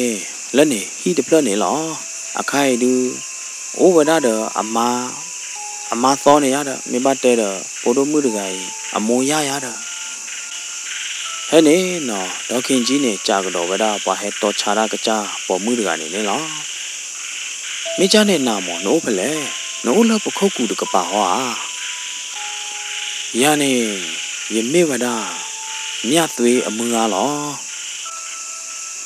la ne hi de plo ne lo akhai du o wa da de ama tho ne ya da me ba te de po do mu de gai amo ya ya da he ne no do khin ji ne cha ga do wa da pa he to cha ra ka cha po mu de ga ne lo me cha ne na mo no phle no la po khok ku de ka pa ho a ya ne ye me wa da nya twe amu ga lo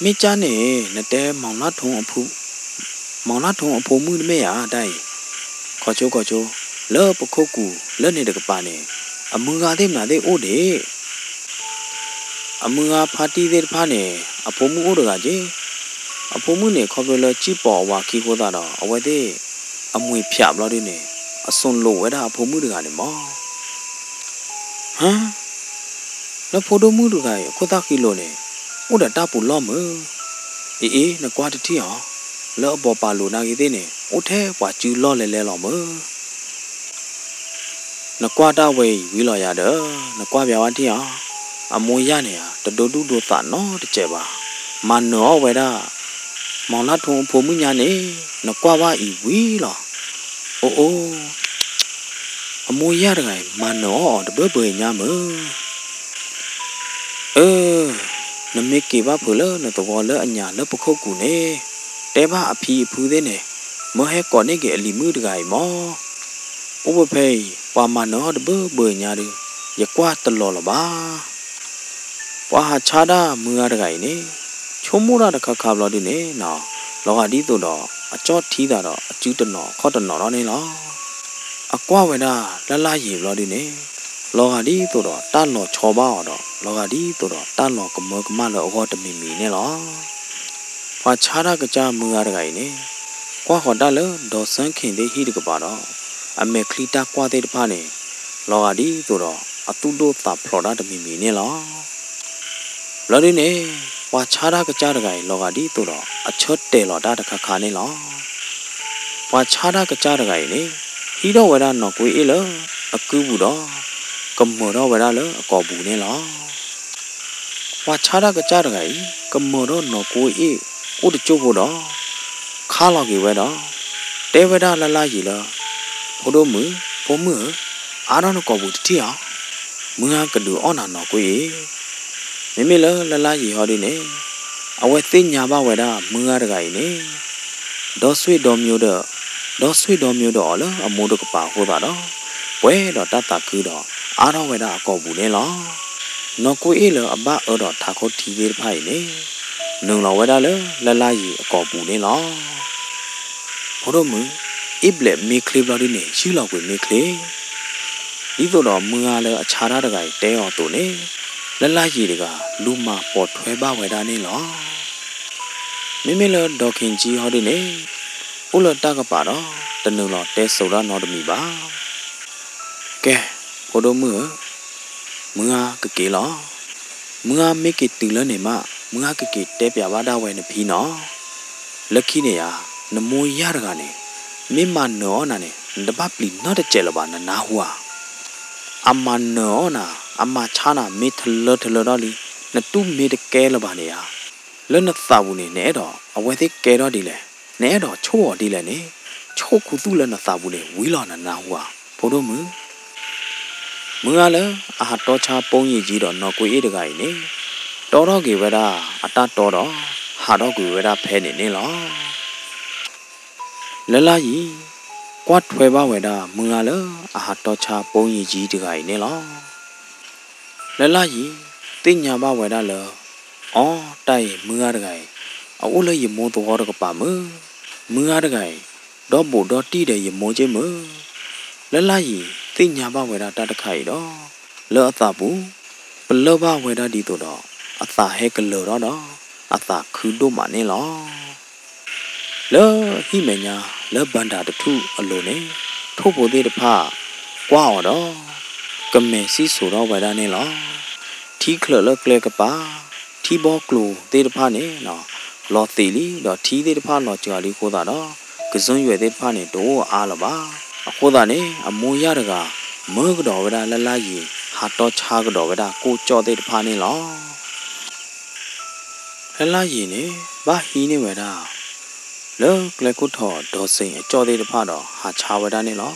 Me cha ne na te mong la thong apu mu me ya dai ko cho le po khok ku le ne de ka pa ne amu ga de na de o de amu ga pha ti de pha ne apu mu o de ga je apu mu ne kho lo chi po wa ki ko da do awe de amwe phya lo de ne ason lo we da apu mu de ga ne mo le pho do mu de ga ko ta ki lo ne o da ta pu lo mo na kwa de ti ha le bo pa lo na ki de ne o the kwa chu lo le lo mo na kwa ta we wi lo ya de na kwa bya wa ti ha amo ya ne ha to do du do ta no de che ba ma no we da mong la thong pho mu nya ne na kwa ba I wi lo o amo ya de ga ma no de be nya mo na me ke ba phu le na to le anya le po khok ku ne te ba a phi phu de ne mo he ko ne ke ali mu de gai mo o bo phe pa ma no de be nya de ye kwa ta lo la ba wa ha cha da mu ga de gai ne chom mo da de kha kha lo de ne na lo ga di to do a chaw thi da do a chu ta no kho ta no ne lo a kwa we da la la yi lo de ne lo ga di to do ta lo cho ba do lo ga di to do ta lo ka mo ka ma lo ho ta mi ne lo wa cha da ka cha mu ga de gai ne kwa ho da lo do san khin de hi de ka ba do a me kli ta kwa de pha ne lo ga di to do a tu do ta phlo da ta mi ne lo lo de ne wa cha da ka cha de gai lo ga di to do a chot te lo da ta kha kha ne lo wa cha da ka cha de gai ne hi do wa da no ku e lo a ku bu do cầm mờ đó vậy đó lỡ cò bù này lo qua cha ra cái cha ra cái cầm mờ đó nó cố ý ô được chỗ vô đó khá là cái vậy đó té vậy đó là gì là phố đó mưa à đó nó cò bù thì à mưa cái đứa on nó cố ý mấy lỡ là gì họ đi nè ở ngoài tên nhà bao vậy đó mưa ra cái nè đó suy đom nhiều đó lỡ ở mua được cái bảo hồ đó quế đó ta cứ đó à đó vậy đó có bù này lo nó cố ý là ba ở đó thà có thi về phải nè nương lo vậy đó là gì có bù này lo hồi đó mới ít lệ mê clip lo đi nè chứ lo quên mê clip lý do đó mưa là cha ra được cái té ở tổ nè là gì được cả lu mà bỏ thuê ba vậy đó nè lo mấy là đó kinh chi họ đi nè u là ta cái bà đó tên nương lo té sầu đó nó được mì ba kè hồi đó mưa cái kỳ lo mưa mấy cái từ lớn này mà mưa cái kỳ té bia ba đau vậy nè phi nó lucky này à nó mua ya được này mấy mà nó nè nó bắp lì nó để chơi là bạn nó na hoa amma nó nè amma cha nè mấy thở đó đi nó tu mấy cái kè là bạn này à lớn nó sao này nè đó ở ngoài thế kè đó đi lẹ nè đó chua đi lẹ nè chua cụ tu lên nó sao này quý lo nó na hoa hồi đó mưa lỡ à to cha bông gì đó nó quý được cái nè đó cái vậy đó à ta đó hà đó cái vậy đó phê nè lo là gì quát thuê bao vậy đó mưa lỡ à to cha bông gì được cái nè lo là gì tin nhà bao vậy đó lỡ đây mưa được cái ô lấy gì mua đồ được cái mưa được cái đó bộ đó đi để gì mua chứ mưa là gì tin nhà bao vậy đó ta được cái đó lỡ ta bú lỡ bao vậy đó đi tụi đó อัตราให้กันเลยแล้วเนาะอัตราคือดูมันนี่หรอแล้วฮิเมญาแล้วบันดาทุอโลเนทุบดีผ้ากว่าอ๋อกำเมซีสุราไว้ได้นี่หรอที่เคลเลิกเลยกับป้าที่บอกลูดีผ้านี่เนาะลอตีลีดอที่ดีผ้าลอจาลีโคตาเนาะก็ส่วนอยู่ดีผ้านี่ตัวอาละบ้าโคตานี่อมูยาร์กาเมื่อก็ดอกเวลาละลายฮัตโตชาก็ดอกเวลากูจอดีผ้านี่หรอละลายนี่บ้าฮีนี่เวลาเลิกเลยกูถอดดอสิงจอดีผ้าดอหาชาเวลานี่หรอ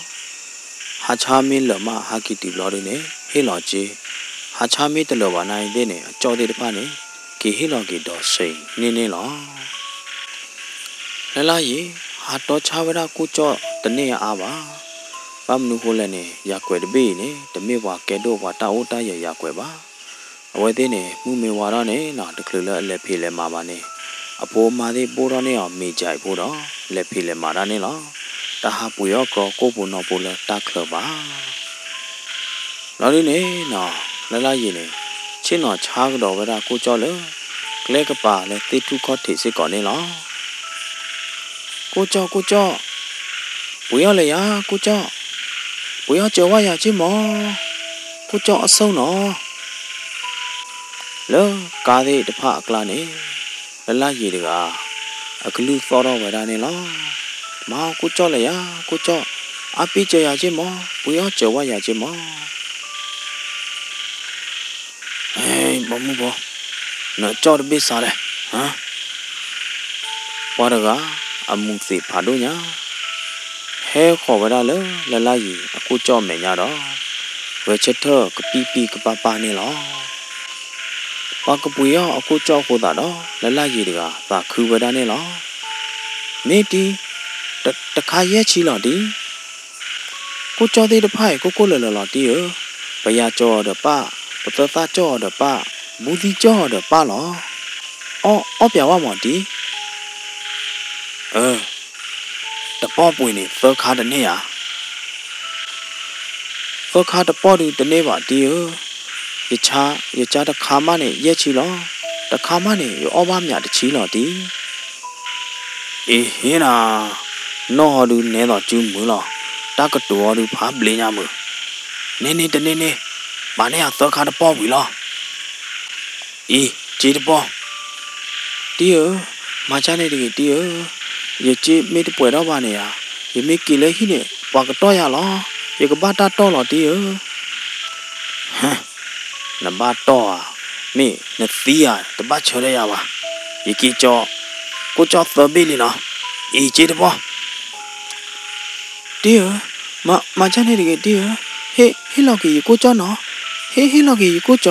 หาชามีเหลือมาหากิติบลอดีนี่เฮลอจีหาชามีตลอดวันไหนเดนี่จอดีผ้านี่กี่เฮลอกี่ดอสิงนี่หรอละลายหาโตชาเวลากูจอตเนี่ยอาบ้าบ้ามนุโคเลนี่อยากเกวดบีนี่แต่ไม่ว่าแกดูว่าตาอุตายอยากเกวบ้าเอาไว้เดนี่มูเมวาระนี่น่าตะคลือเลเพเลมาบ้านี่อโปมาดีปูระนี่มีใจปูระเลเพเลมาระนี่ล่ะตาหาปุยก็กูปูนอปูเลตาคลบ้าแล้วนี่น่ะละลายนี่ชินอชากดอกเวลากูจอเลยเล็กป่าเลยติดทุกข้อที่สิก่อนนี่ล่ะกูจอ不要了呀，姑丈，不要叫我呀，姐么，姑丈收喏。了，家里的怕个呢，来伊的个，个路走到外头呢咯。妈，姑丈了呀，姑丈，阿别叫呀，姐么，不要叫我呀，姐么。哎，不，那叫的别啥嘞，啊？我这个阿木子爬多呀。हे खबरा ल ललाई aku cho me nya ro we chet tho ka pi ka pa ni lo pa ka pu yo aku cho ko da ro lলাই de ga ba khu ba da ni lo me ti ta kha ye chi lo ti ko cho de de phai ko lo ti yo ba ya cho de pa pa ta cho de pa bu ti cho de pa lo o pya wa mo tiตะป้อปุยนี่เฟอคาดเนี่ยเฟอคาตะป้อดูตะเนี่ยบาดียะชาตะคามาเนี่ยเยชิลอตะคามาเนี่ยยอบ้ามญาตะชีลอดีเฮนะนอดูเนตอจูมือลอตากะตัวดูพาเบลญามือเนตะเนบาเนี่ยเฟอคาตะป้อวิลอจีตะป้อดีมาจาเนี่ยดิดีये ची मेरे पैरा बाने या ये मैं किले ही ने पाकटो या लो ये का बाटा टो लो ती न बाटो मैं न तिया तो बात छोड़े या वा ये की चो कुछ और तबीली ना ये चीज़ बो ती मा जाने लगे ती हे लोगी ये कुछ ना हे लोगी ये कुछ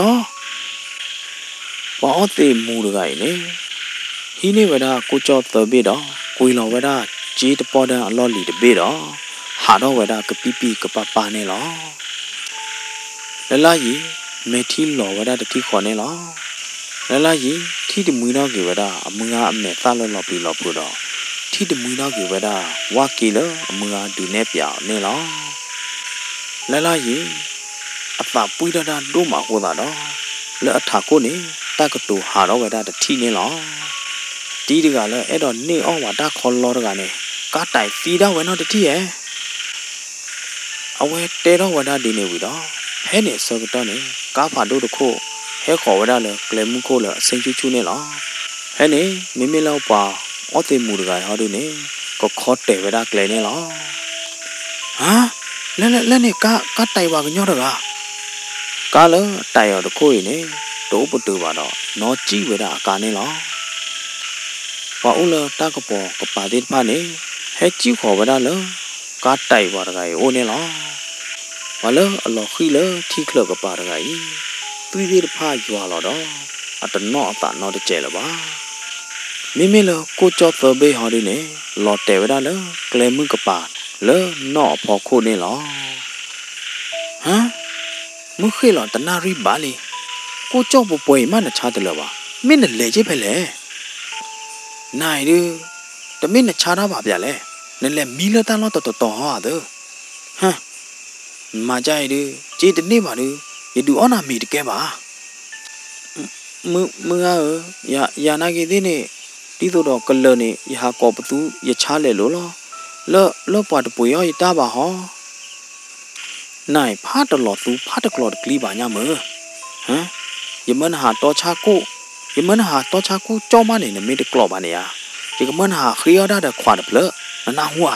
बहुत ही मूड गाय ने ही ने बड़ा कुछ और तबी डा कोई लो वेदा चीट पौधा lolly de be do ha do weda ka pipi ka pa ne lo la yi me thi lo weda de thi kho ne lo la yi thi de mui no ge weda amunga ame ta lo pi lo pu do thi de mui no ge weda wa ki lo amunga du ne pya ne lo la yi apa pui da do ma ko da do le atha ko ne ta ka tu ha do weda de thi ne loတီးတကလည်းအဲ့တော့နေအောင်ဝတာခေါ်လောတကနေကားတိုင်တီးတော့ဝနော်တတိရဲ့အဝဲတဲတော့ဝတာဒီနေပြီတော့ဟဲနေစောကတော့နေကားဖာတို့တခုဟဲခေါ်ဝတာလေကလမှုခိုးလေအစိမ့်ချူနေလားဟဲနေမိလောက်ပါအော်တေမူတကဟောတို့နေကိုခေါ်တဲဝတာကလနေလားဟာလဲနေကားတိုင်ပါကညောတကကားလေတိုင်ရတခုနေတိုးပတူပါတော့နော်ကြည့်ဝတာအကာနေလားว่าอุลตากระปอกระปาดิพานี่เฮจิขอบ่ได้เลยกาไต่ว่าไงโอเนี่ยล่ะว่าเลยอลอขี้เลยที่เคลกระปาไงตุยดิพาอยู่ว่าล่ะดออัตนอตานอตะเจละบ่มิเลยกูจอเตเบฮอดินี่ลอเตบ่ได้เลยเกลมึงกระปาเลยนอพอโคนี่ล่ะฮะมึงเคยล่ะตะนาริบาลีกูจอบ่ป่วยมานะชาตะละบ่มินเลเจไปแลနိုင်ရတမင်းနဲ့ခြားတာပါဗျာလေနဲ့လဲမီလတန်တော့တော်ဟာတော့ဟမ်မကြိုက်တယ်ကြည်တနေ့ပါလေရတူအော်နာမီတကယ်ပါ มึงอย่านากีที่นี่ที่ตัวดอกกันเลยนี่อย่ากอบประตูอย่าช้าเลยหรอเลอะปอดปุ๋ยอ้อยตาบ่าฮอนายพาตลอดตูพาตลอดกลีบ่าเนี่ยมือฮะอย่ามันหาตัวชากูอย่ามันหาตัวชากูจ้อมาเนี่ยไม่ได้กลอบอันเนี่ยอย่ามันหาเคลียร์ได้แต่ขวานเพลอน่าหัว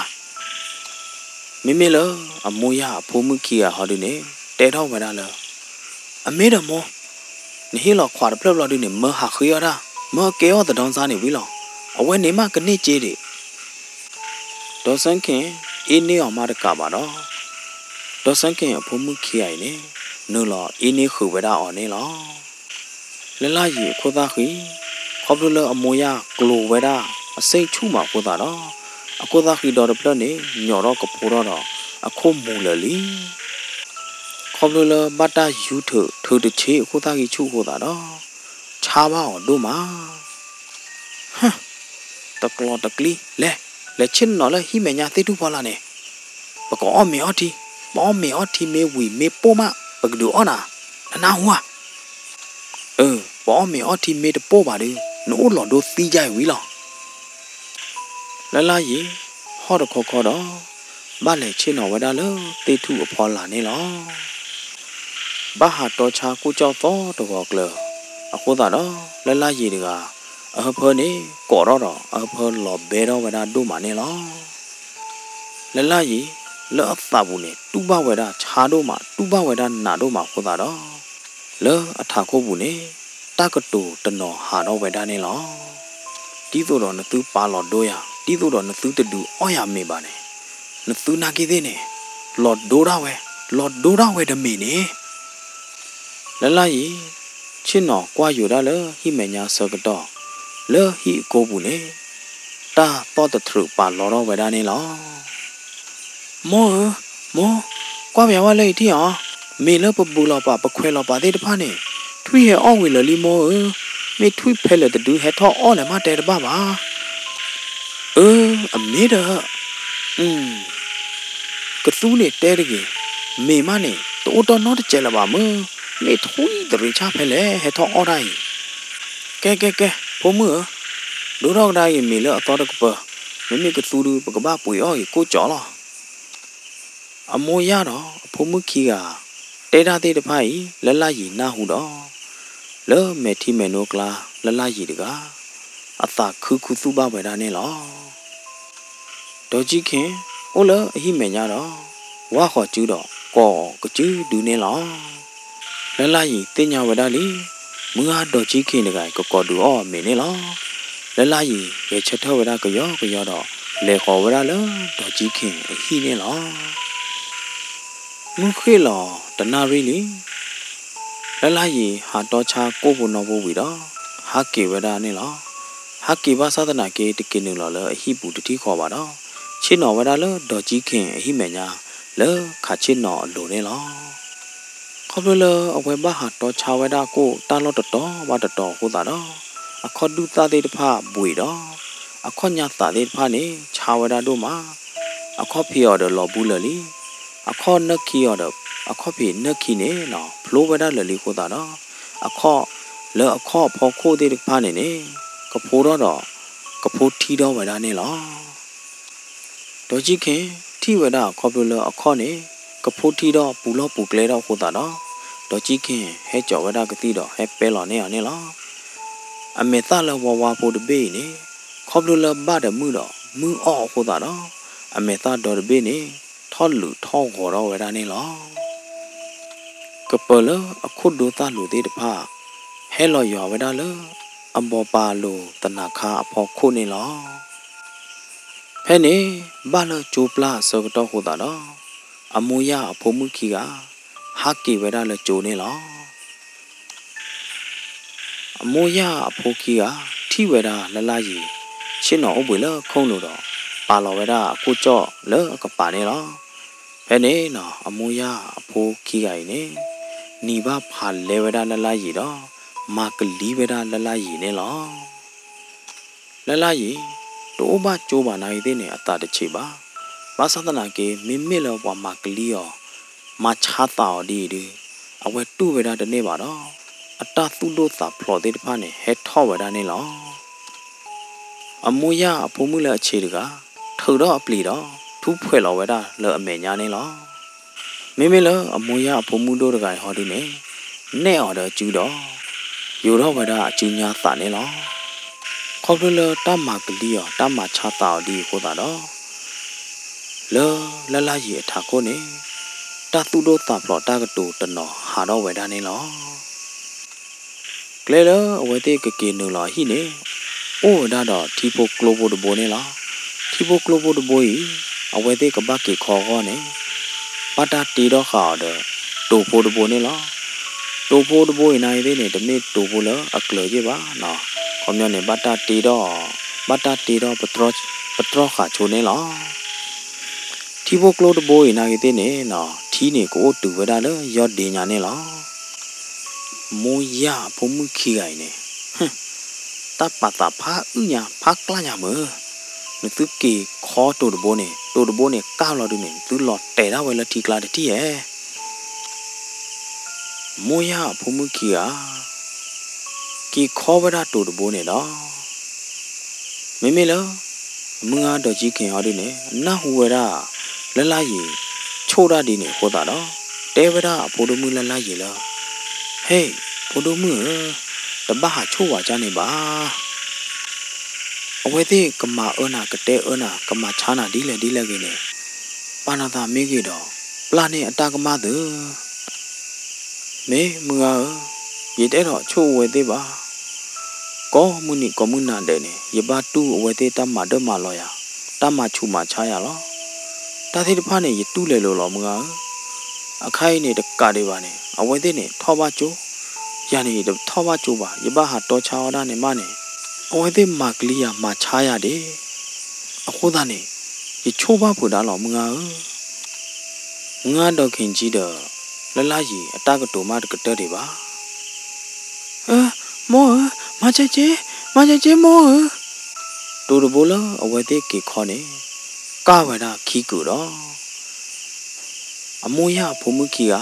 ไม่เลยอโมยาพูมือขี้อ่ะฮอดูเนี่ยเตะเท่าไม่ได้เลยไม่ได้โมนี่หลอกขวานเพลอเราดูเนี่ยมือหาเคลียร์ได้มือเกี่ยวแต่ดอนซาเนี่ยวิลล์เอาไว้เนี่ยมากกันนี่เจดิดอสังเกตอินนี่ออกมาได้กลับมาดอดอสังเกตพูมือขี้ไอ้เนี่ยนู่นหรออินนี่คือเวลาอ่อนนี่หรอแล้วล่ะยี่โคตรขี้ขอบดูเลยอโมยากลัวเวลาเซ็งชู้มาโคตรดอโคตรขี้ดอร์เพลเนี่ยหยอดก็พูดดอโคมูเลยลีขอบดูเลยบัดดายูเธอจะเชี่ยโคตรขี้ชู้โคตรดอชาบ้าดูมาฮะตะกลอตะกลีและชิ้นหน่อเลยฮิเมญาติดูพอละเนี่ยปะก็อ้อมเมียทีป้อมเมียทีเมวีเมโปมาปะกดูอ้อน่าหัวป้อมเมียทีเมตโปบาดูนู้หล่อดูตีใจวิหล่อแล้วยี่ฮอดคอดอบ้านเลยชิ้นหน่อไว้ได้เลยตีถูพอละเนี่ยหรอบ้าหาตัวชากูเจ้าต่อตัวกเลยโคตรดอแล้วยี่ดีกว่าเพอเนี่ยก่อรอเพอหล่อเบรอเวลาดูมาเนี่ยหรอแล้วยี่เลอะตาบุเนี่ยตู้บ้าเวลาชาดูมาตู้บ้าเวลาหนาดูมาโคตรดอเลอะถาโคบุเนี่ยตากระตูตนอหาดอเวลาเนี่ยหรอที่ตัวเราเนี่ยตู้ปลาหลอดด้วยที่ตัวเราเนี่ยตู้จะดูอ้อยไม่บ้าเนี่ยเนี่ยตู้นักกีฬาเนี่ยหลอดดูเราเดมีเนี่ยแล้วยี่ชิ้นหนอกว่าอยู่ได้เลยฮิเมญาเสกดอเลอฮิโกบุเนี่ยตาต่อตะทรุปาลอรอเวดานี่หรอโมกว่าแบบว่าเลยที่อ๋อมีเลอปบูลอปาปะควลอปาเตตะพานี่ทุยเฮอ้อวิลลีโมมีทุยเพลตะดูเฮทออ้อเลยมาเตตะบ้าบ่าอเมดกระตู้เนี่ยเตตะกีมีมาเนี่ยตัวตอนนอตเจละบ่ามือมีทุยตริชาเพลเฮทออ้อได้แกผมมือดูรอกได้มีเลอตอตะกปะไม่มีกระตู้ดูปะกบ้าปุ๋ยอ้อยกูจ่อหรออโมยาดอผมมือขี้กาเตดาเตตะไพละยี่นาหูดอเลอเมทิเมโนกลาละยี่ดกาอัตตาคือสุบ้าเวดาเนี่ยหรอดอจิขิโอเลอฮิเมญาดอว่าขอจูดอกก็จูดูเนี่ยหรอละยี่เตญาเวดาลีมึงอาดอจิขินกายก็ดูอ้อเมเนี่ยหรอละยี่เวชเทวดาก็ยอดอเลขอเวดาเลดอจิขิฮิเนี่ยหรอมึงเคยหรอตนารีลีละยี่หาตัวชาโกบุนอบูวิดอฮักเกเวดาเนี่ยหรอฮักเกบาศาสนาเกตเกนึงหรอเลยฮิบุตที่ขอบ่าดอชิ้นหนอเวดาเลยดอจิขิฮิเมญาเลยขาชิ้นหนอโลเนี่ยหรอขอบเลยเอาไว้บ้าหาตัวชาเวดาโกตาลอตอว่าตอโคตาดอขอดูตาเดตพาบุยดอขอญาตาเดตพาเนี่ยชาเวดาดูมาขอพิออเดลอบูเลลีขอนักขี้ออเดขอพินักขี้เนี่ยเนาะพลูเวดาเลลีโคตาดขอขอพอโคเดตพาเนี่ยก็พูดดก็พูดที่ดอเวดาเนี่ยหรอดอจิเกที่เวดาขอบดูเลยขอเนี่ยก็พูดที่ดอปูล้อปูเกลดอโคตาดอจิเกให้จ่อเวดากติดอให้เปลอเนี่ยหรออเมตาเลวาโพดเบเนี่ยขอบดูเลยบ้าเดมือโคตาดอเมตาดอดเบเนี่ยทอดหรือทอดหัวเราเวดาเนี่ยหรอกเปลคุดดูตาหลุดเดตพาให้ลอยเวดาเลยอัมบปาโลตนาคาพอคุนี่หรอแพ่นี่บ้าเลจูปลาสกตอโคตาดอโมยาพมุขีกาฮักกีเวดาเลจูนี่หรออโมยาพขีกาที่เวดาละยี่ชิ้นหนออุบุเลคงโลดปาลอเวดากูจ่อเลก็ปานี่หรอแพ่นี่เนาะอโมยาพขีกาเนี่ยนีบ้าผ่านเลเวดาละยี่ดอมากลีเวดาละยี่เนี่ยหรอละยี่ตัวบ้าโจบานายีเนี่ยอัตตาเดชิบ้าภาษาตนาเกมิเลวมากลีอ๋อมาชาตาดีเอาไว้ตู้เวดาเดเนี่ยบ้าดอ အတာသူတို့သာဖလော်တဲ့တဖာနဲ့ဟဲထော့ဝဒနေလောအမူရအဖို့မှုလက်အခြေတကထော်တော့အပလီတော့ထူးဖွဲ့လောဝဒလောအမေညာနေလောမိမိလောအမူရအဖို့မှုတို့တကဟောဒီနေနဲ့အော်တော့ကျူတော့ယူတော့ဝဒအကျူညာသာနေလောခေါပလတမကလီယောတမချတာဒီဟောတာတော့လောလလရီအထာကိုနေတသူတို့သာဖလော်တာကတူတနော်ဟာတော့ဝဒနေလောကလေလောအဝဲတဲ့ကကေနူလာဟိနေအိုးဒါတော့တီပိုကလိုဘိုတဘိုနေလားတီပိုကလိုဘိုတဘိုဤအဝဲတဲ့ကဘကေခေါ်ခေါ်နေပတာတီတော့ခါတော့တိုဖိုတဘိုနေလားတိုဖိုတဘိုနိုင်သေးနေတမေတိုဖိုလအကလောကြီးပါနော်ခေါမျောနေပတာတီတော့ပထရောခါချိုနေလားတီပိုကလိုတဘိုနိုင်သေးနေနော်ထီးနေကိုတူဝဒါလရော့တင်ညာနေလားမိုးရဖုံမှုခိကိုင်နေတပတ်တာဖာဥညာဖာကလာညာမနသူကေခေါ်တိုတဘိုနေကောက်လာတူနေသူလော်တဲတာဝဲလတီကလာတတိရဲ့မိုးရဖုံမှုခိကကေခေါ်ဝဒတိုတဘိုနေတော့မေမေလောမငါတော့ကြီးခင်ဟောဒီနေနဟူဝရလလရီချိုးရဒီနေဟောတာတော့တဲဝဒအဖိုးတို့မှုလလရီလောဟေးဘုဒ္ဓမှုတပတ်ဟာချိုးဝါကြနေပါအဝဲသေးကမာအနာကတဲအနာကမာချာနာဒီလေကိနေပါနာတာမေကြီးတော့ပလာနေအတာကမသမေမငါရေတဲတော့ချိုးဝဲသေးပါကောမှုနိကောမှုနာတဲ့နေရပါတူအဝဲသေးတမတော့မလောရတမချူမချာရလောတာသေးတဖာနေရတူလေလို့လောမငါအခိုင်နေတကတွေပါနေအဝဲသေးနေထောပါကျိုးရနေတော့ထောပါကျိုးပါရပါဟာတော်ချာရနေမနေအဝဲသေးမကလီယာမချာရတယ်အခုသားနေရချိုးပါဖို့တာလောမငါတော့ခင်ကြီးတော့လလကြီးအတကတူမတကတဲ့တွေပါမောမချေချေမောတူရဘောလအဝဲသေးကေခေါနေကဝဒခီကူတော့အမိုးရဖုံမှုခီက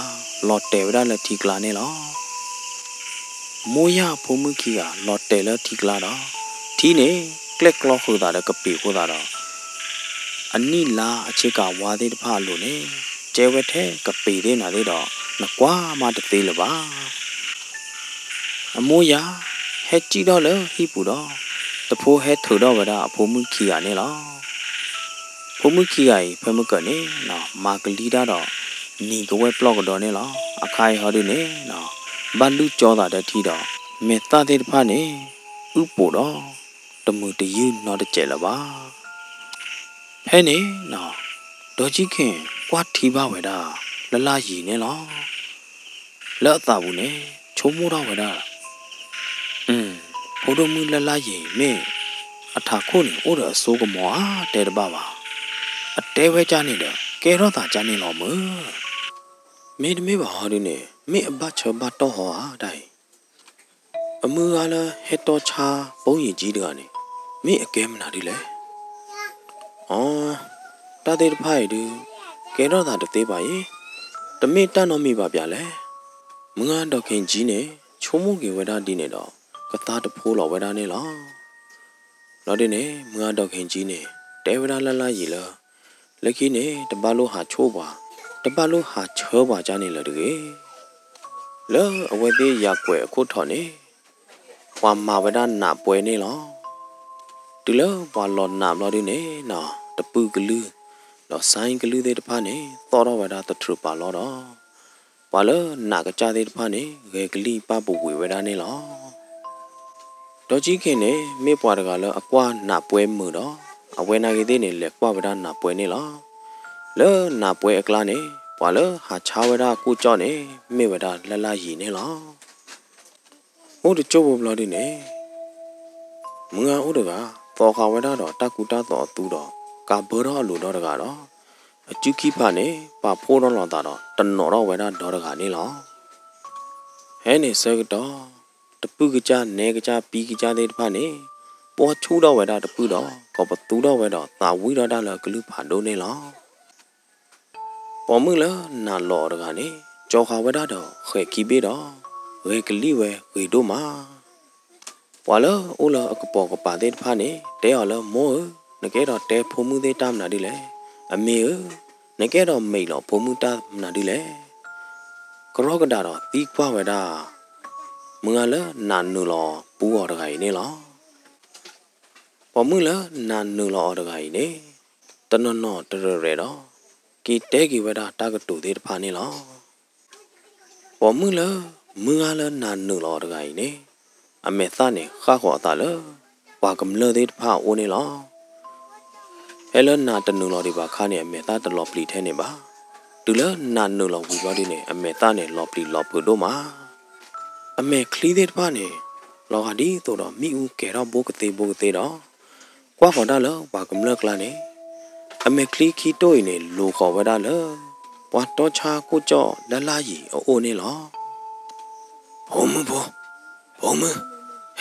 လော်တဲဝဒလက်ထီကလာနေလောမိုးရဖုံမှုခီကလော်တဲလက်ထီကလာတော့ဒီနေကလက်ကလော့ခေါ်တာကပေခေါ်တာတော့အနိလာအချစ်ကဝါသေးတဖလို့နေကျဲဝဲထဲကပေသေးနာသေးတော့နကွာမတသေးလပါအမိုးရဟဲကြည့်တော့လေဟိပူတော့တဖိုးဟဲထူတော့ဝဒအဖုံမှုခီကနေလောဖုံမှုခီကဖဲမှုကနေနော်မာကလီဒါတော့နီကဝဲဘလော့ကတော့နေလောအခိုင်ဟောဒီနေနော်ဘလူကြောတာတဲ့ထီတော့မေတ္တာတဲ့တဖနေဥပို့တော့တမှုတယူနော်တကျဲလပါဟဲနေနော်ဒေါ်ကြီးခင်ကွာထီပါဝဲတာလလရီနေလောလက်အသာဘူးနေချုံမိုးတော့ဝဲတာဘိုးတို့မူလလရီမေအထာခုနေအိုးတော့အစိုးကမောတဲတပါပါအတဲဝဲကြနေတော့ကဲတော့သာကြနေလောမမေတမေပါဟာဒီနေမေအဘချဘတော့ဟောဟာတိုင်အမှုကလည်းဟက်တော်ချာပုံရင်ကြီးတကနေမေအကဲမနာဒီလေတာတဲ့ဖိုင်ဒီကဲတော့သာတသေးပါရဲ့တမေတန်းတော့မိပါဗျာလေမငါတော့ခင်ကြီးနေချုံမှုကေဝဒဒီနေတော့ကသားတဖိုးလောဝဒနေလောတော့ဒီနေမငါတော့ခင်ကြီးနေတဲဝဒလလရီလောလက်ကြီးနေတပတ်လို့ဟာချိုးပါတပတ်လို့ဟာချောပါကြနေလို့တကယ်လောအဝဲသေးရက်ွယ်အခုထော်နေဝါမာဝဒနာပွဲနေလောဒီလောဘာလောနာလောဒီနေနော်တပူကလူလောဆိုင်ကလူတဲ့တဖာနေသောတော်ဝဒတထရပါလောတော့ဘာလောနာကကြတဲ့တဖာနေဂေကလီပပူဝေဝဒနေလောတော့ကြီးခင်နေမေပွားတကလောအကွာနာပွဲမှုတော့အဝဲနာကြီးတဲ့နေလေကွာဝဒနာပွဲနေလောလောနာပွဲအကလာနေဘာလောဟာချာဝဒကိုကြော့နေမေဝဒလလရီနေလောဟိုတချို့ဘလော်ဒီနေမငါဥဒကပေါ်ခဝဒတော့တကူတတော်သူတော့ကာဘောတော့လူတော့တကတော့အကျုခိဖနေပါဖိုးတော့လောတာတော့တနော်တော့ဝဒတော့တကနေလောဟဲနေစကတော့တပုကကြနေကကြပီကကြတဲ့တဖာနေပေါ်ချူတော့ဝဒတပုတော့ကောပတူတော့ဝဒတာဝီတော့တာလကလူဖာဒိုနေလောပေါ်မှုလားနာလော်တကနေကြောခဝဒတော့ခဲခိပေးတော့ရ เวกลีเวเวดูมาว่าละโอละกปอกปาเดพานี่เตอละโมนเกดอเตพมุเดตามนาดิเลอเมนเกดอเมลอพมุตามนาดิเลกรอกดาดอตีกว่าเวดามึงอะละนานนูลอปูออดไกนี่ลอพอมึงละนานนูลออดไกนี่ตนนอตระเรดอกีเตกีเวดาตากตูเดพานี่ลอพอมึงละมึงอะละนานนูลออดไกนี่อเมซานี่ข้าขอตาละว่ากำเลิดเดพาโอนี่ลอเฮลนาตนูลอดิบาข้านี่อเมซาตลอปลีเทนี่บาတူလနာနုလောဝီဘာဒီနေအမေတာနေလော်ပလီလော်ဖူဒိုမာအမေခလီတဲ့ပါနေလောဟာဒီတော့မီဦးကဲတော့ဘုကတိတော့ကွာခေါ်တာလောဘာကမလကလာနေအမေခလီခီတိုးနေလိုခေါ်ဝဒါလောဘွာတော့ချာကိုကြော့လလာရီအိုနေလောဘုံမ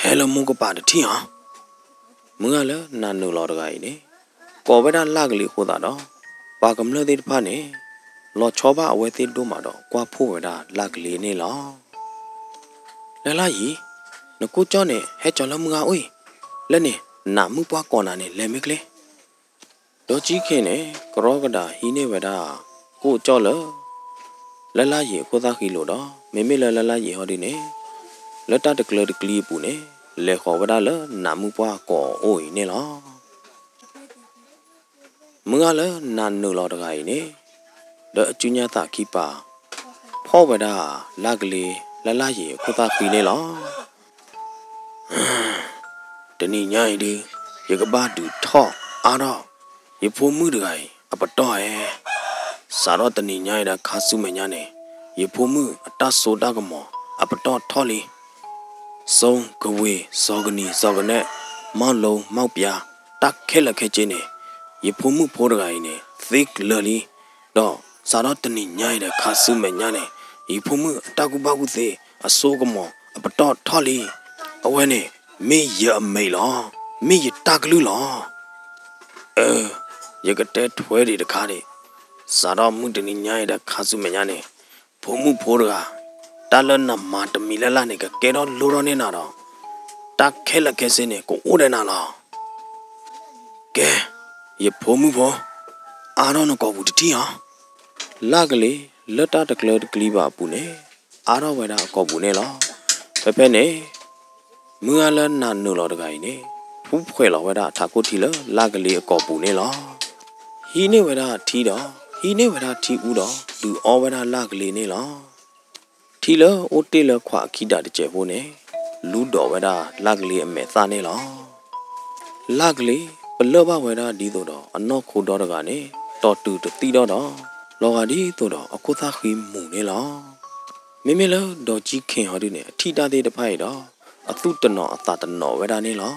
ဟဲလမုကပါတတီဟာမငါလနာနုလောတကကြီးနေကောဝဒါလကလေးခိုးတာတော့ဘာကမလတဲ့ပါနေလောချောပါအဝဲသေးတို့မှာတော့ကွာဖို့ဝဒါလက်ကလေးနေလောလလာရီနကိုကြောနဲ့ဟဲကြော်လမငါအိုးလက်နေနာမှုပွားကော်နာနဲ့လဲမကလေးတော့ကြီးခင်းနဲ့ကရောကဒါဟီနေဝဒါကိုကြော်လလလာရီကိုသားခီလို့တော့မေမေလလာရီဟောဒီနေလက်တတကလတကလီပူနေလဲခေါ်ဝဒါလနာမှုပွားကော်အိုးနေလောမငါလနာနုလောတကကြီးနေเดอจุญญาตาคีปาพ่อวดาลากลีละละเยคุตาคีနေလောတနီညိုင်ဒီရကဘာဒူထောအာတော့ရဖိုးမှုတကိုင်အပတော့ရဲ့စာတော့တနီညိုင်တာခါစုမညာနေရဖိုးမှုအတဆိုတာကမောအပတော့ထောလီစုံကဝေစောကနီစောကနဲ့မောက်လုံးမောက်ပြာတက်ခဲလက်ခဲချင်းနေရဖိုးမှုဖိုးတကိုင်နေသိကလလီတော့စာတော့တနီညိုင်တဲ့ခါစုမညာနေဤဖုံမှုတကူပကူသေးအစိုးကမောအပတော့ထော်လီအဝဲနေမေရမေလောမေရတကလူလောရကတဲ့ထွဲတွေတခါနေစာတော့မှုတနီညိုင်တဲ့ခါစုမညာနေဖုံမှုဖိုးတကတလနမာတမီလလနေကကဲတော့လိုတော့နေနာတော့တက်ခဲလက်ခဲစင်းနေကိုအိုးတယ်နာလားကဲရဖုံမှုဘောအာတော့နကောဘူးတတိဟာလကလေးလက်တတကလတကလီပါပူနေအာတော့ဝဲတာကောပူနေလောဖဲနေမူအလနာနုလောတကိုင်နေဖူးဖွဲလောဝဲတာထာကိုထီလလကလေးအကောပူနေလောဟီနေဝဲတာထီတော့ဟီနေဝဲတာထီဦးတော့လူအောဝဲတာလကလေးနေလောထီလအိုတေလခွာခိတာတကျဲဖို့နေလူတော်ဝဲတာလကလေးအမဲသားနေလောလကလေးပလောဘဝဲတာဒီတော့အနော့ခိုတော့တကနေတော်တူတတိတော့လောကဒီတော့အခုသားခီမှုနေလောမိမိလောတော့ကြီးခင်ဟောဒီနေအထီတာသေးတဖိုက်တော့အသုတနောအတာတနောဝဲတာနေလော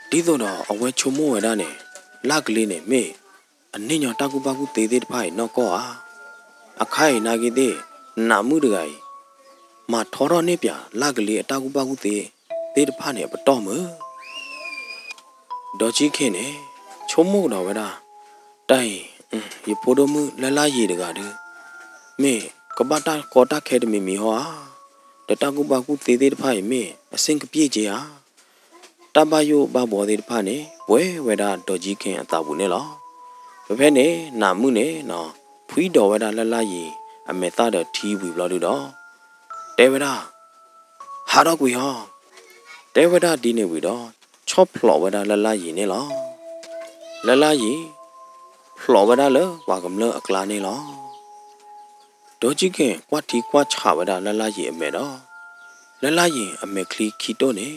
ဒီတော့အဝဲချုံမိုးဝဲတာနေလကလေးနေမေအနည်းညတကူပါကူသေးသေးတဖိုက်နော်ကောဟာအခိုင်နာကြီးသေးနာမှုတကိုင်မထော်တော့နေပြလကလေးအတကူပါကူသေးတဖာနေပတော့မတော့ကြီးခင်နေချုံမိုးတော့ဝဲတာတိုင်ရဖိုးတော်မူလလာရီတကားတူမေကပတာကောတာခဲတမီမီဟောတတကူပါကူသေးသေးတဖိုင်မေအစင်ကပြေးကြီးဟာတဘယိုဘဘောသေးတဖာနေဝဲဝဲတာတော်ကြီးခင်အတာဘူးနေလောဘဖဲနေနာမှုနေနော်ဖွီးတော်ဝဲတာလလာရီအမေသားတော်ထီးဘူးဘလို့တော့တဲဝဲတာဟာတော့ကွေဟောတဲဝဲတာဒီနေဘူးတော့ချော့ဖလော်ဝဲတာလလာရီနေလောလလာရီဖလော်ဝဒါလဝါကမလအကလာနေလောဒေါ်ကြီးကကွာတီကွာချဝဒါလလာရီအမေတော့လလာရီအမေခလီခီတိုနေ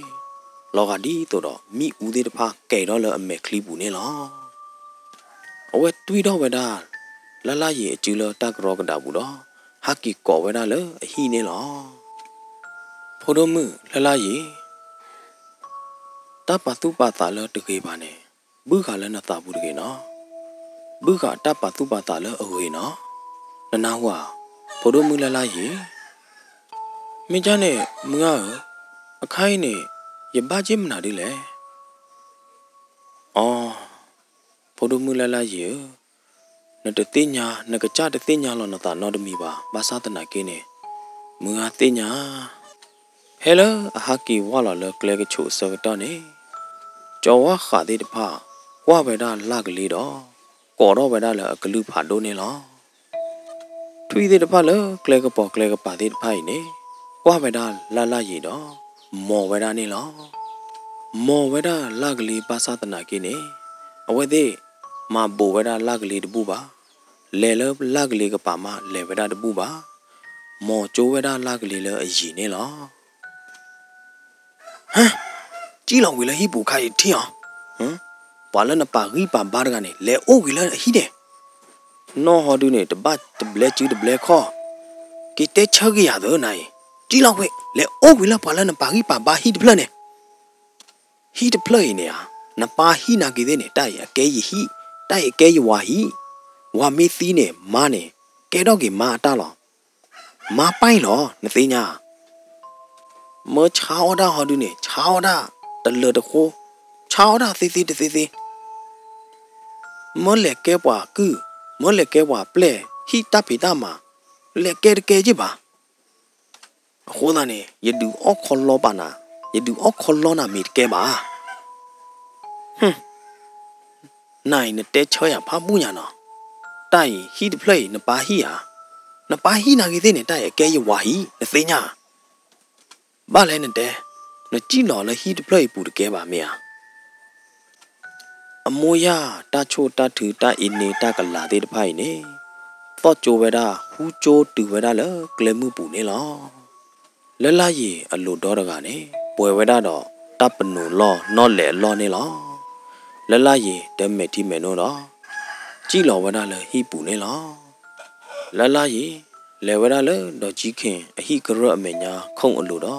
လောကဒီတော့မိဦးသေးတဖာကဲတော့လအမေခလီဘူးနေလောအဝဲတွေးတော့ဝဒါလလာရီအကျူလတကရောကဒါဘူးတော့ဟာကီကောဝဒါလအဟီနေလောဖိုဒမှုလလာရီတပတုပတာလတကေပါနေဘူးခါလနတာဘူးတကေနော်บุกะตะปะตุปะตะเลอเวเนาะนนาหวาโพดมุลลายีมิจาเนี่ยมึงอ่ะအခိုင်းနေရပါချင်းမနာဒီလေအော်ဖိုဒမှုလလာရေနတတိညာနကကြတတိညာလောနတာနော်တမီပါဘာသာတနာကင်းနေ มึงอาติญาเฮลอาฮักกีว่าละเลกเลกชูสกตอนนี้จอว่าขาดิดพาว่าไปได้ลากลีดอกอดไปได้ละกลือผ่านโดนี่ละทุยดิดพาเลกเลกปอกเลกปาดิดพายนี่ว่าไปได้ละยีดอมอไปได้นี่ละมอไปได้ลากลีภาษาตนากินี่เอาไว้ดิมาบูไปได้ลากลีดบูบาเลลลากลีกปามาเลไปได้ดบูบามอโจไปได้ลากลีเลยีนี่ละฮะจีลองวิลฮีปูไข่ที่อ่ะปาลนปากีปาบาร์กันนี่เลโอวิลฮีเดน้องฮอดูเนี่ยตบบัดตบเล็จีตบเล็คอกิเตชะกี้ยาดูนายจีลองเวเลโอวิลปาลนปากีปาบาฮีดเพลเนี่ยฮีดเพลเนี่ยนปาฮีนากิเดเนี่ยได้แกยฮีได้แกยวาฮีวามีซีเนี่ยมาเนี่ยแกดอกกี่มาตาหรอมาไปหรอนตีญาเมื่อเช้าได้ฮอดูเนี่ยเช้าได้ตะเลตะโคเช้าได้ซีเมื่อเล็กแกว่าคือเมื่อเล็กแกว่าเปล่ฮีตาพิตามาเล็กแกจีบะโคตรเนี่ยยดูออกคอลลอปานะยดูออกคอลลอนามีแกบะนายเนี่ยเตะเชยพาบุญญาเนาะได้ฮีดเพลย์นปาฮีอ่ะนปาฮีนากิเดเนี่ยได้แกยวาฮีนเสียญาบ้าเลยเนี่ยเด้นจีหล่อเลยฮีดเพลย์ปูดแกบะเมียอโมยาตาโชตาถือตาอินเนตากะลาเดดไพ่เนี่ยต่อโจเวดาฮูโจตือเวดาเลยเกลมือปูเนี่ยหรอและลายีอโลดอร์กันเนี่ยป่วยเวดาดอตับปนูล้อนอแหล่ล้อเนี่ยหรอและลายีเดมเมที่เมโนดอจีหล่อเวดาเลยฮีปูเนี่ยหรอและลายีเลเวดาเลยดอจีเคนอฮีกระเมญาคงอโลดอ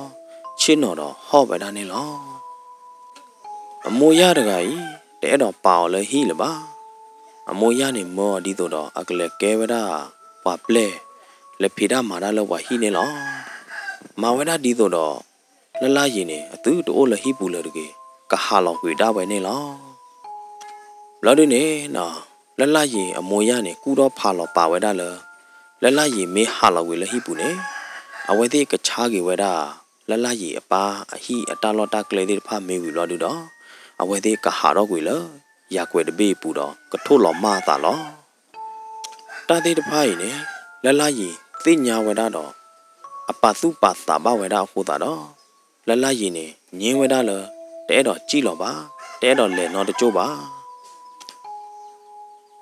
ชินอดอฮอเวดาเนี่ยหรออโมยาดกายแต่ดอกเปล่าเลยฮีหรือบ้าอโมยาเนี่ยมัวดีตัวดอกอักเล็กแกเวดาว่าเปล่เลพิดามาได้เลยว่าฮีเนี่ยหรอมาเวดาดีตัวดอกละลายเนี่ยตื้อตัวเลยฮีปูเลยดิกะฮาลอกวิดาไปเนี่ยหรอแล้วด้วยเนี่ยนะละลายอโมยาเนี่ยกูรอพาลอกป่าเวดาเลยละลายไม่ฮาลอกวิเลยฮีปูเนี่ยเอาไว้ที่กระชากเวดาละลายป้าฮีอัตลอดตากเลยที่พาไม่วิลอดูดอเอาไว้ที่กะหาดอกวิเลยอยากเวดเบี้ยปูดอกระทุหล่อมาตาล้อตาที่ตะไพ่เนี่ยละลายติญญาเวดาดอปัสสุปัสสาบาเวดาโคตาดอละลายเนี่ยเงี้ยเวดาเลยแต่ดอกจีหล่อบ้าแต่ดอกเล่นนอตะโจบ้า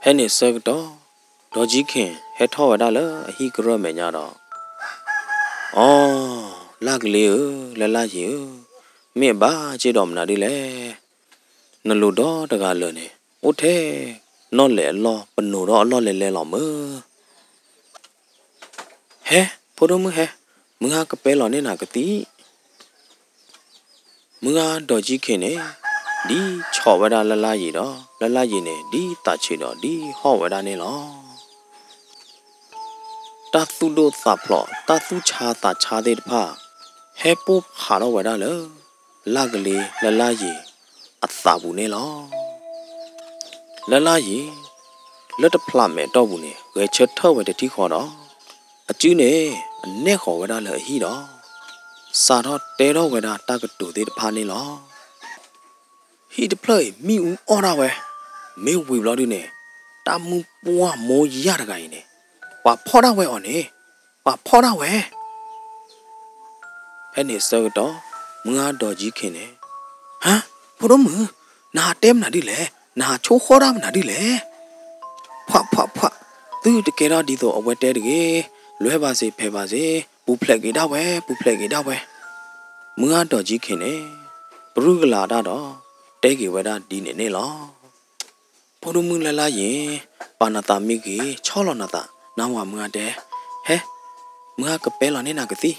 เฮนี่เซกดอดอจีเคนเฮทอเวดาเลยฮีกระเมญาดออ๋อลากเลยละลายเมียบ้าเจดอมนาดีเลยนลูดอตะกาเลยเนี่ยโอเทนอแหล่ลอปนูดอลอแหล่หล่อมือเฮ้พอดมึงเฮ้มึงหากระเปลอเนี่ยนากะติมึงหาดอจีเคนเนี่ยดีชอบเวดาละลายดอละลายเนี่ยดีตาเชดอดีฮอเวดาเนี่ยหรอตาตุโดสับพลอตาตุชาตาชาเดดพาเฮปุ๊บหาดอเวดาเลยลากเลยละลายอัตตาบุเนี่ยหรอละลายลัดพลาเมตอบุเนี่ยเวชเทวเดที่ขอดอจื้อเนี่ยเนขอเวดาเลยฮีดอสาดอเตดอเวดาตากตูเดพาเนี่ยหรอฮีดเพลย์มีอูออดาเวไม่วิบลอดูเนี่ยตามุปัวโมยาดกายเนี่ยว่าพ่อดาเวอ่อนเนี่ยว่าพ่อดาเวเฮนี่เซอร์ดอมึงอาดอจีเคนเนี่ยฮะพอดมือนาเต็มนาดิแลนาโชคอรามนาดิแลพะตื้อตะเกราดีโตเอาไว้เตดเกလွဲပါစေဖဲပါစေပူဖလက်ကေတာပဲပူဖလက်ကေတာပဲမွားတော်ကြီးခင်နေဘရုကလာတော့တဲကေဝဲတာဒီနေနေလောဖိုဒုမူလလာရင်ပါဏတာမိကေချောလောနာတာနာဝမွားတဲဟဲမွားကပဲလောနေနာကတိ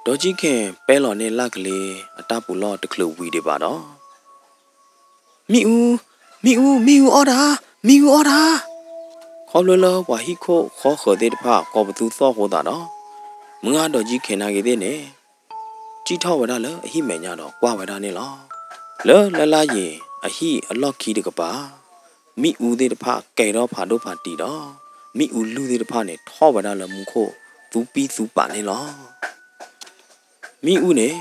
တော်ကြီးခင်ပဲလောနေလက်ကလေးအတပူလောတကလူဝီတွေပါတော့မိဦးအော်ဒါခေါ်လဝါဟီခိုခေါ်ခတဲ့တဖကောဘသူသောဟောတာတော့မငါတော်ကြီးခင်နာခဲ့တဲ့နဲ့ကြီးထောက်ဝဒလအဟိမေညာတော့ကွာဝဒနဲ့လောလလာရင်အဟိအလော့ခီတကပါမိဦးတဲ့တဖကဲတော့ဖာတို့ဖာတီတော့ မိဦးလူသေးတဖာနဲ့ထောဝဒါလမူခိုသူပီးသူပါနေလောမိဦးနဲ့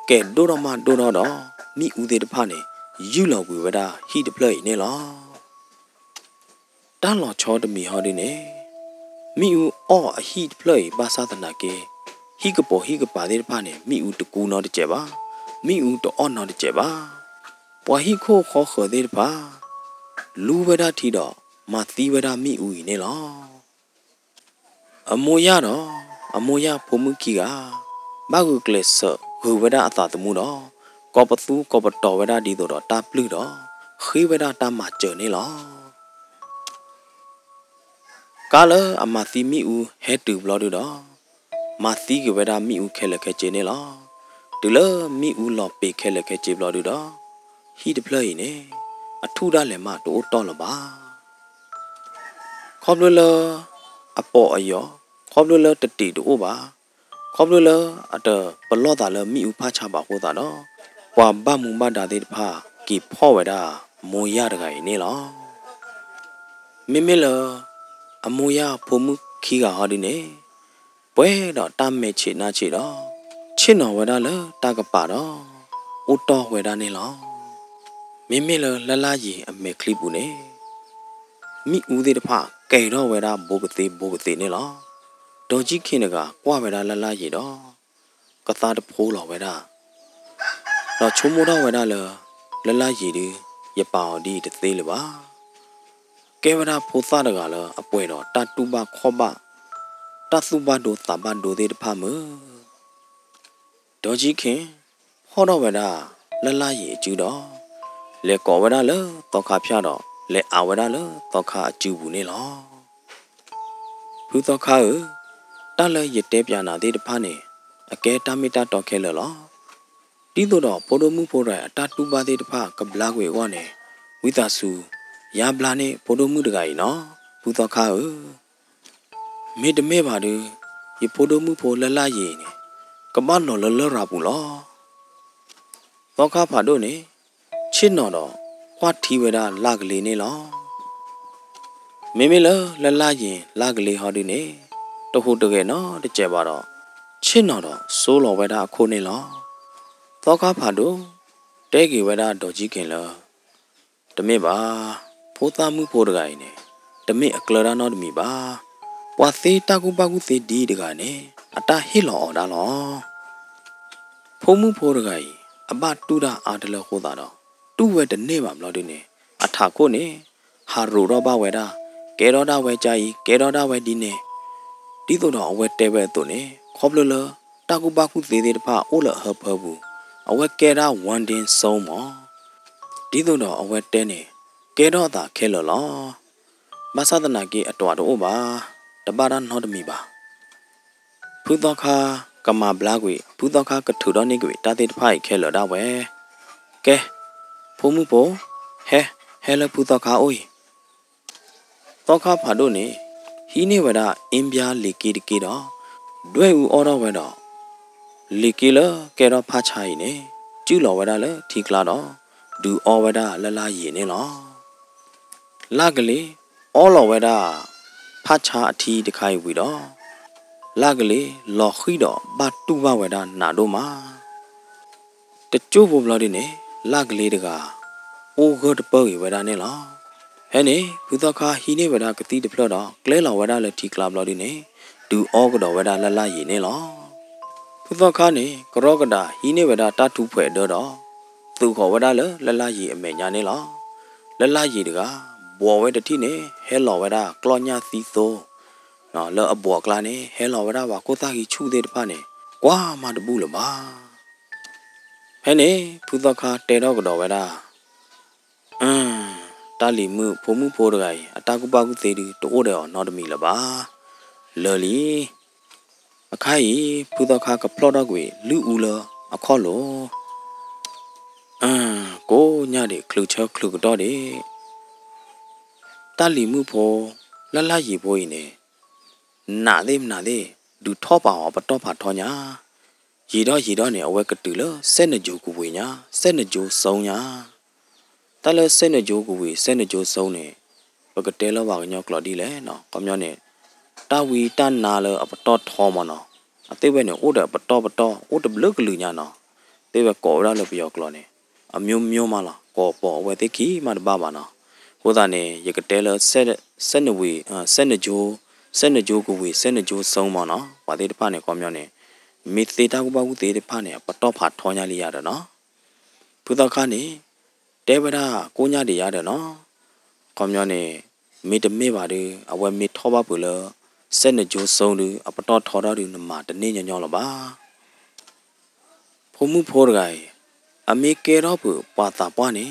ကဲဒိုတော်မဒိုတော်တော့မိဦးသေးတဖာနဲ့ယူလောက်ကွေဝဒါဟီတပလိုက်နေလောတန်လောချောတမီဟောဒီနဲ့မိဦးအော်အဟီတပလိုက်ဘာသာတနာကေဟီကပေါ်ဟီကပါသေးတဖာနဲ့မိဦးတကူနော်တကြပါမိဦးတော့အော်နော်တကြပါပွာဟီခိုခေါ်ခေါ်သေးတဖာလူဝဒါထီတော့မသီဝဒါမိဦးနေလောအမိုရတော့အမိုရဖုံမှုကြီးကဘာကုကလစ်ဆာဂူဝဒါအသာတမှုတော့ကောပသူကောပတော်ဝဒါဒီတော့တာပလူတော့ခေဝဒါတာမကျနေလောကာလအမသီမိဦးဟဲတူဘလော်တော့မသီကဝဒါမိဦးခဲလက်ခဲကျနေလောတူလမိဦးလော်ပေခဲလက်ခဲကျဘလော်တော့ဟီတပလိုက်နေအထူဒါလည်းမတိုးတော့လပါခေါပလလအပေါ်အယောခေါပလလတတိတို့ပါခေါပလလအတပလော့တာလမိဦးဖချပါဟိုတာတော့ဝါဘမှုမဒါတဲ့တဖာကီဖော့ဝဒါမိုရတကရင်နေလောမိမိလအမိုရဖုံမှုခီကဟာဒီနေပွဲတော့တမဲချေနာချေတော့ချစ်တော်ဝဒါလတကပါတော့ဦးတော်ဝဒါနေလောမိမိလလလာကြီးအမေကလစ်ဘူးနေမိဦးသေးတဖာကဲတော့ဝဒါဘိုးကသေးနေလောဒေါ်ကြီးခင်းကကွာဝဒါလလာကြီးတော့ကသားတဖိုးလောဝဒါတော့ချုံမိုးတော့ဝဒါလလာကြီးဒီရပောင်ဒီတသေးလပါကဲဝဒါဖိုးသားတကလအပွဲတော့တတူပါခောပါတသုဘဒိုသဘဒိုသေးတဖာမဒေါ်ကြီးခင်းဟောတော့ဝဒါလလာကြီးအကျူတော့လေကောဝဒါလတော့ခါဖျားတော့လေအဝဒါလတော့ခါအကျူဘူးနေလောဘူးတော့ခါတလဲရတဲပြန်နာသေးတဖာနေအကဲတမီတာတော့ခဲလောတီးတော့ပိုဒမှုဖိုရအတတူပါသေးတဖာကဘလာကွေဝနေဝိသစုရဘလာနေပိုဒမှုတကကြီးနော်ဘူးတော့ခါမေတမဲပါတူဒီပိုဒမှုဖိုလလရည်နေကမနော်လလရဘူးလောတော့ခါဖာတို့နေချစ်နော်တော့ခွာထီဝဒလာကလေးနေလောမေမေလလလရင်လာကလေးဟောဒီနေတခုတကယ်နော်တကြပါတော့ချစ်နော်တော့စိုးလောဝဒအခုနေလောသောကားဖာတို့တဲကေဝဒတော်ကြီးခင်လောတမစ်ပါဖိုးသားမှုဖိုးတကရင်နေတမစ်အကလရနော်တမီပါပွာသေးတကူပကူသေးဒီတကနေအတဟိလောအော်ဒါလောဖုံမှုဖိုးတကရင်အပတူတာအာတလခိုးတာတော့တူဝဲတနေပါမလို့ဒီနေအထာကိုနေဟာရူတော့ဘဝဲတာကဲတော့တာဝဲကြည်ကဲတော့တာဝဲဒီနေဒီတော့အဝဲတဲဝဲတို့နေခေါပလလတကူပကူသေးသေးတဖာအိုလဟဖဘူးအဝဲကဲတာဝန်တင်ဆုံးမောဒီတော့အဝဲတဲနေကဲတော့တာခဲလောလောမဆဒနာကေအတော်တော့ပါတပါရနော်တမီပါဖူတော့ခါကမဘလာကွေဖူတော့ခါကထူတော့နေကွေတာသေးတဖိုက်ခဲလောတာဝဲကဲဖုံမှုပေါ်ဟဲလဖူတော့ခါအိုးတော့ခါဖာတို့နေဟီနေဝဒအင်းပြားလီကီတကီတော့ဒွဲဦးအော်တော့ဝဲတော့လီကီလကဲတော့ဖာချိုင်နေကျူလောဝဒလထီကလာတော့ဒူအော်ဝဒလလာရည်နေလောလာကလေးအော်လောဝဒဖာချာအထီတခိုင်ဝီတော့လာကလေးလော်ခီတော့ဘာတူဘဝဒနာတို့မှာတကျိုးဘဘလာဒီနေလာကလေးတကအိုဂတ်ပေါ်ဝဒနေလောဟဲ့နေဘူတော့ခါဟီနေဝဒကတိတဖလော့တော့ကလဲလောဝဒလက်တီကလာဘလော်ဒီနေဒူအောကတော့ဝဒလလရည်နေလောဘူတော့ခါနေကရောကတာဟီနေဝဒတထူးဖွဲ့တော့သူခေါ်ဝဒလလရည်အမေညာနေလောလလရည်တကဘော်ဝဲတတိနေဟဲလောဝဒကလောညာစီသောနော်လောအဘော်ကလာနေဟဲလောဝဒပါကိုသားကြီးချူသေးတဖာနေကွာမတဘူးလပါဟဲ့နေဘူတော့ခါတဲတော့ကတော့ဝဒတာလီမှုဖုံမှုဖိုးတကကြီးအတာကူပါကူသေးတူတိုးတယ်နော်တမီလပါလော်လီအခိုင်ဖူတော့ခါကပလော့တော့ကွေလူဦးလအခေါ်လို့ကိုညတဲ့ခလူချောခလူကတော့တယ်တာလီမှုဖိုးလလရီဖိုးရင်နေနာသေးဒူထောပါအောင်ပတော့ဖာထောညာရီတော့နေအဝဲကတူလစက်နကြိုကူဝေညာစက်နကြိုစုံညာတလဲစက်နကြိုကူဝေစက်နကြိုစုံနေဘကတဲလောပါကညောကလော်ဒီလဲနော်ကောမျောနေ ตาวีตานาเลอปตอทอมเนาะเตเวเนี่ยโอ้เดปตอโอ้เดบลึกลือญาเนาะเตเวก่อได้เลยไปยอกลอเนี่ยမျိုးมาละก่อปอเวติกีมาดบ้ามาเนาะဟိုသားနေရကတဲလဆက်နဝေဆက်နဂျိုကိုဝေဆက်နဂျိုဆုံးမနော်ဘာတိတဖာနေကောမျိုးနေမိသေးတာကဘာကူသေးတဖာနေပတော့ဖာထောင်းညာလေးရတယ်နော်ဘုဒ္ဓခါနေတဲဝဒကိုညာတွေရတယ်နော်ကောမျိုးနေမိတမေပါတယ်အဝဲမိထောပါဘူးလဆက်နဂျိုဆုံးလူအပတော့ထောတော်လူနမတနေ့ညညောလပါဖုံမှုဖိုးရိုင်အမေကေတော့ဘူးပါတာပွားနေ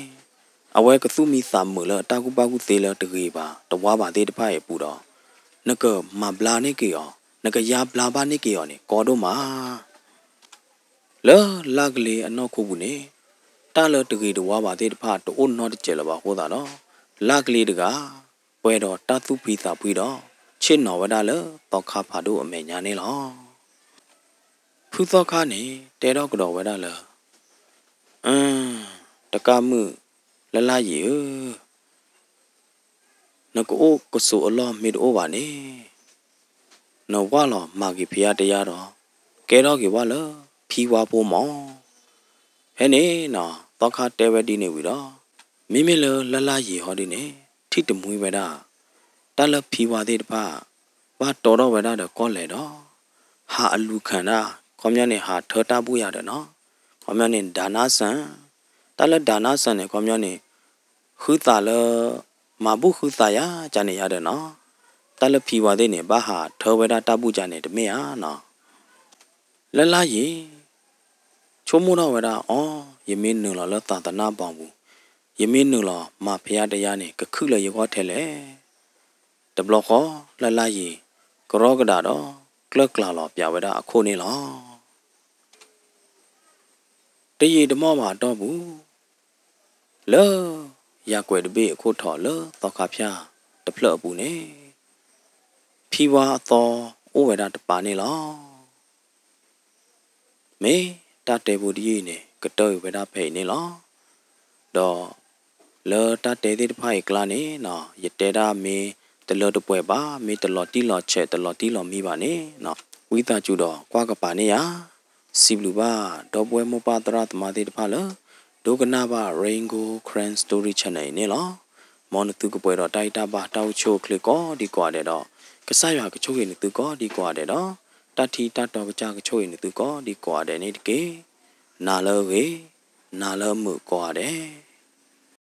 အဝဲကသူမီစာမလတာကူပါကူသေးလတကြီးပါတဝါပါသေးတဖာရဲ့ပူတော့နကမဘလာနေကေယောနကရဘလာပါနေကေယောနေကောတော့မှာလောလကလေးအနောက်ခုဘူးနေတာလတကြီးတဝါပါသေးတဖာတိုးနော်တကျလပါဟောတာနော်လကလေးတကပွဲတော့တသူဖီစာဖွေတော့ချစ်နော်ဝဒလတော့ခါဖာတို့အမေညာနေလောဖူသောခါနေတဲတော့ကတော့ဝဒလတကမှုလလာရီနကိုကဆူအလောမေတိုပါနေနော်ဝါလောမာဂီဖျားတရားတော့ကဲတော့ကေဝါလဖီဝါပိုးမောင်ဟဲ့နေနော်တော့ခါတဲဝဲဒီနေပြီတော့မိမိလလလာရီဟောဒီနေထိတမွေးပဲတာတလဖီဝါသေးတပါဘာတော်တော့ဝဲတာတော့ကောလေတော့ဟာအလူခန္ဓာခေါမြနဲ့ဟာထောတာဘူးရတယ်နော်ခေါမြနဲ့ဒါနာဆန်တလဒါနာဆန်နဲ့ခေါမြနဲ့ခူတာလမဘူးခူတာရဂျာနေရတယ်နော်တလဖီဝါသေးနေဘာဟာထောဝဲတာတဘူးဂျာနေတမေဟာနော်လလာရီချိုးမိုးတော့ဝဲတာအော်ယမင်းနုလောလတာတနာပေါင်ဘူးယမင်းနုလောမဖျားတရားနေကခုလေရောထဲလေတဘလခောလလာရီကရောကဒါတော့ကလကလာလောပြဝဲတာအခုနေလောတရီဓမောမှာတော့ဘူးလောရကွယ်တပိအခုထော်လောတော့ခါဖျားတဖလ့ဘူးနေဖီဝါတော့ဩဝဲတာတပါနေလောမေတတဲဘူးဒီနေကတော့ဝဲတာဖိနေလောတော့လောတတဲတဲ့ဖိုင်ကလာနေနော်ရတဲတာမေတလောတပွဲပါမေတလောတီလောချက်တလောတီလောမိပါနေနော်ဝိတာကျူတော့ကွာကပါနေရစီဘလူပါတော့ပွဲမပါတရသမားတဲ့တဖာလောဒုကနာပါ Rainbow Cran Story Channel နေလောမော်နသူကပွဲတော့တိုက်တာပါတောက်ချိုကလစ်ကောဒီကွာတဲ့တော့ကဆရွာကချိုးရင်သူကောဒီကွာတဲ့တော့တတ်ထီတတ်တော်ကကြကချိုးရင်သူကောဒီကွာတဲ့နေတကေနာလောဝေနာလောမှုကွာတဲ့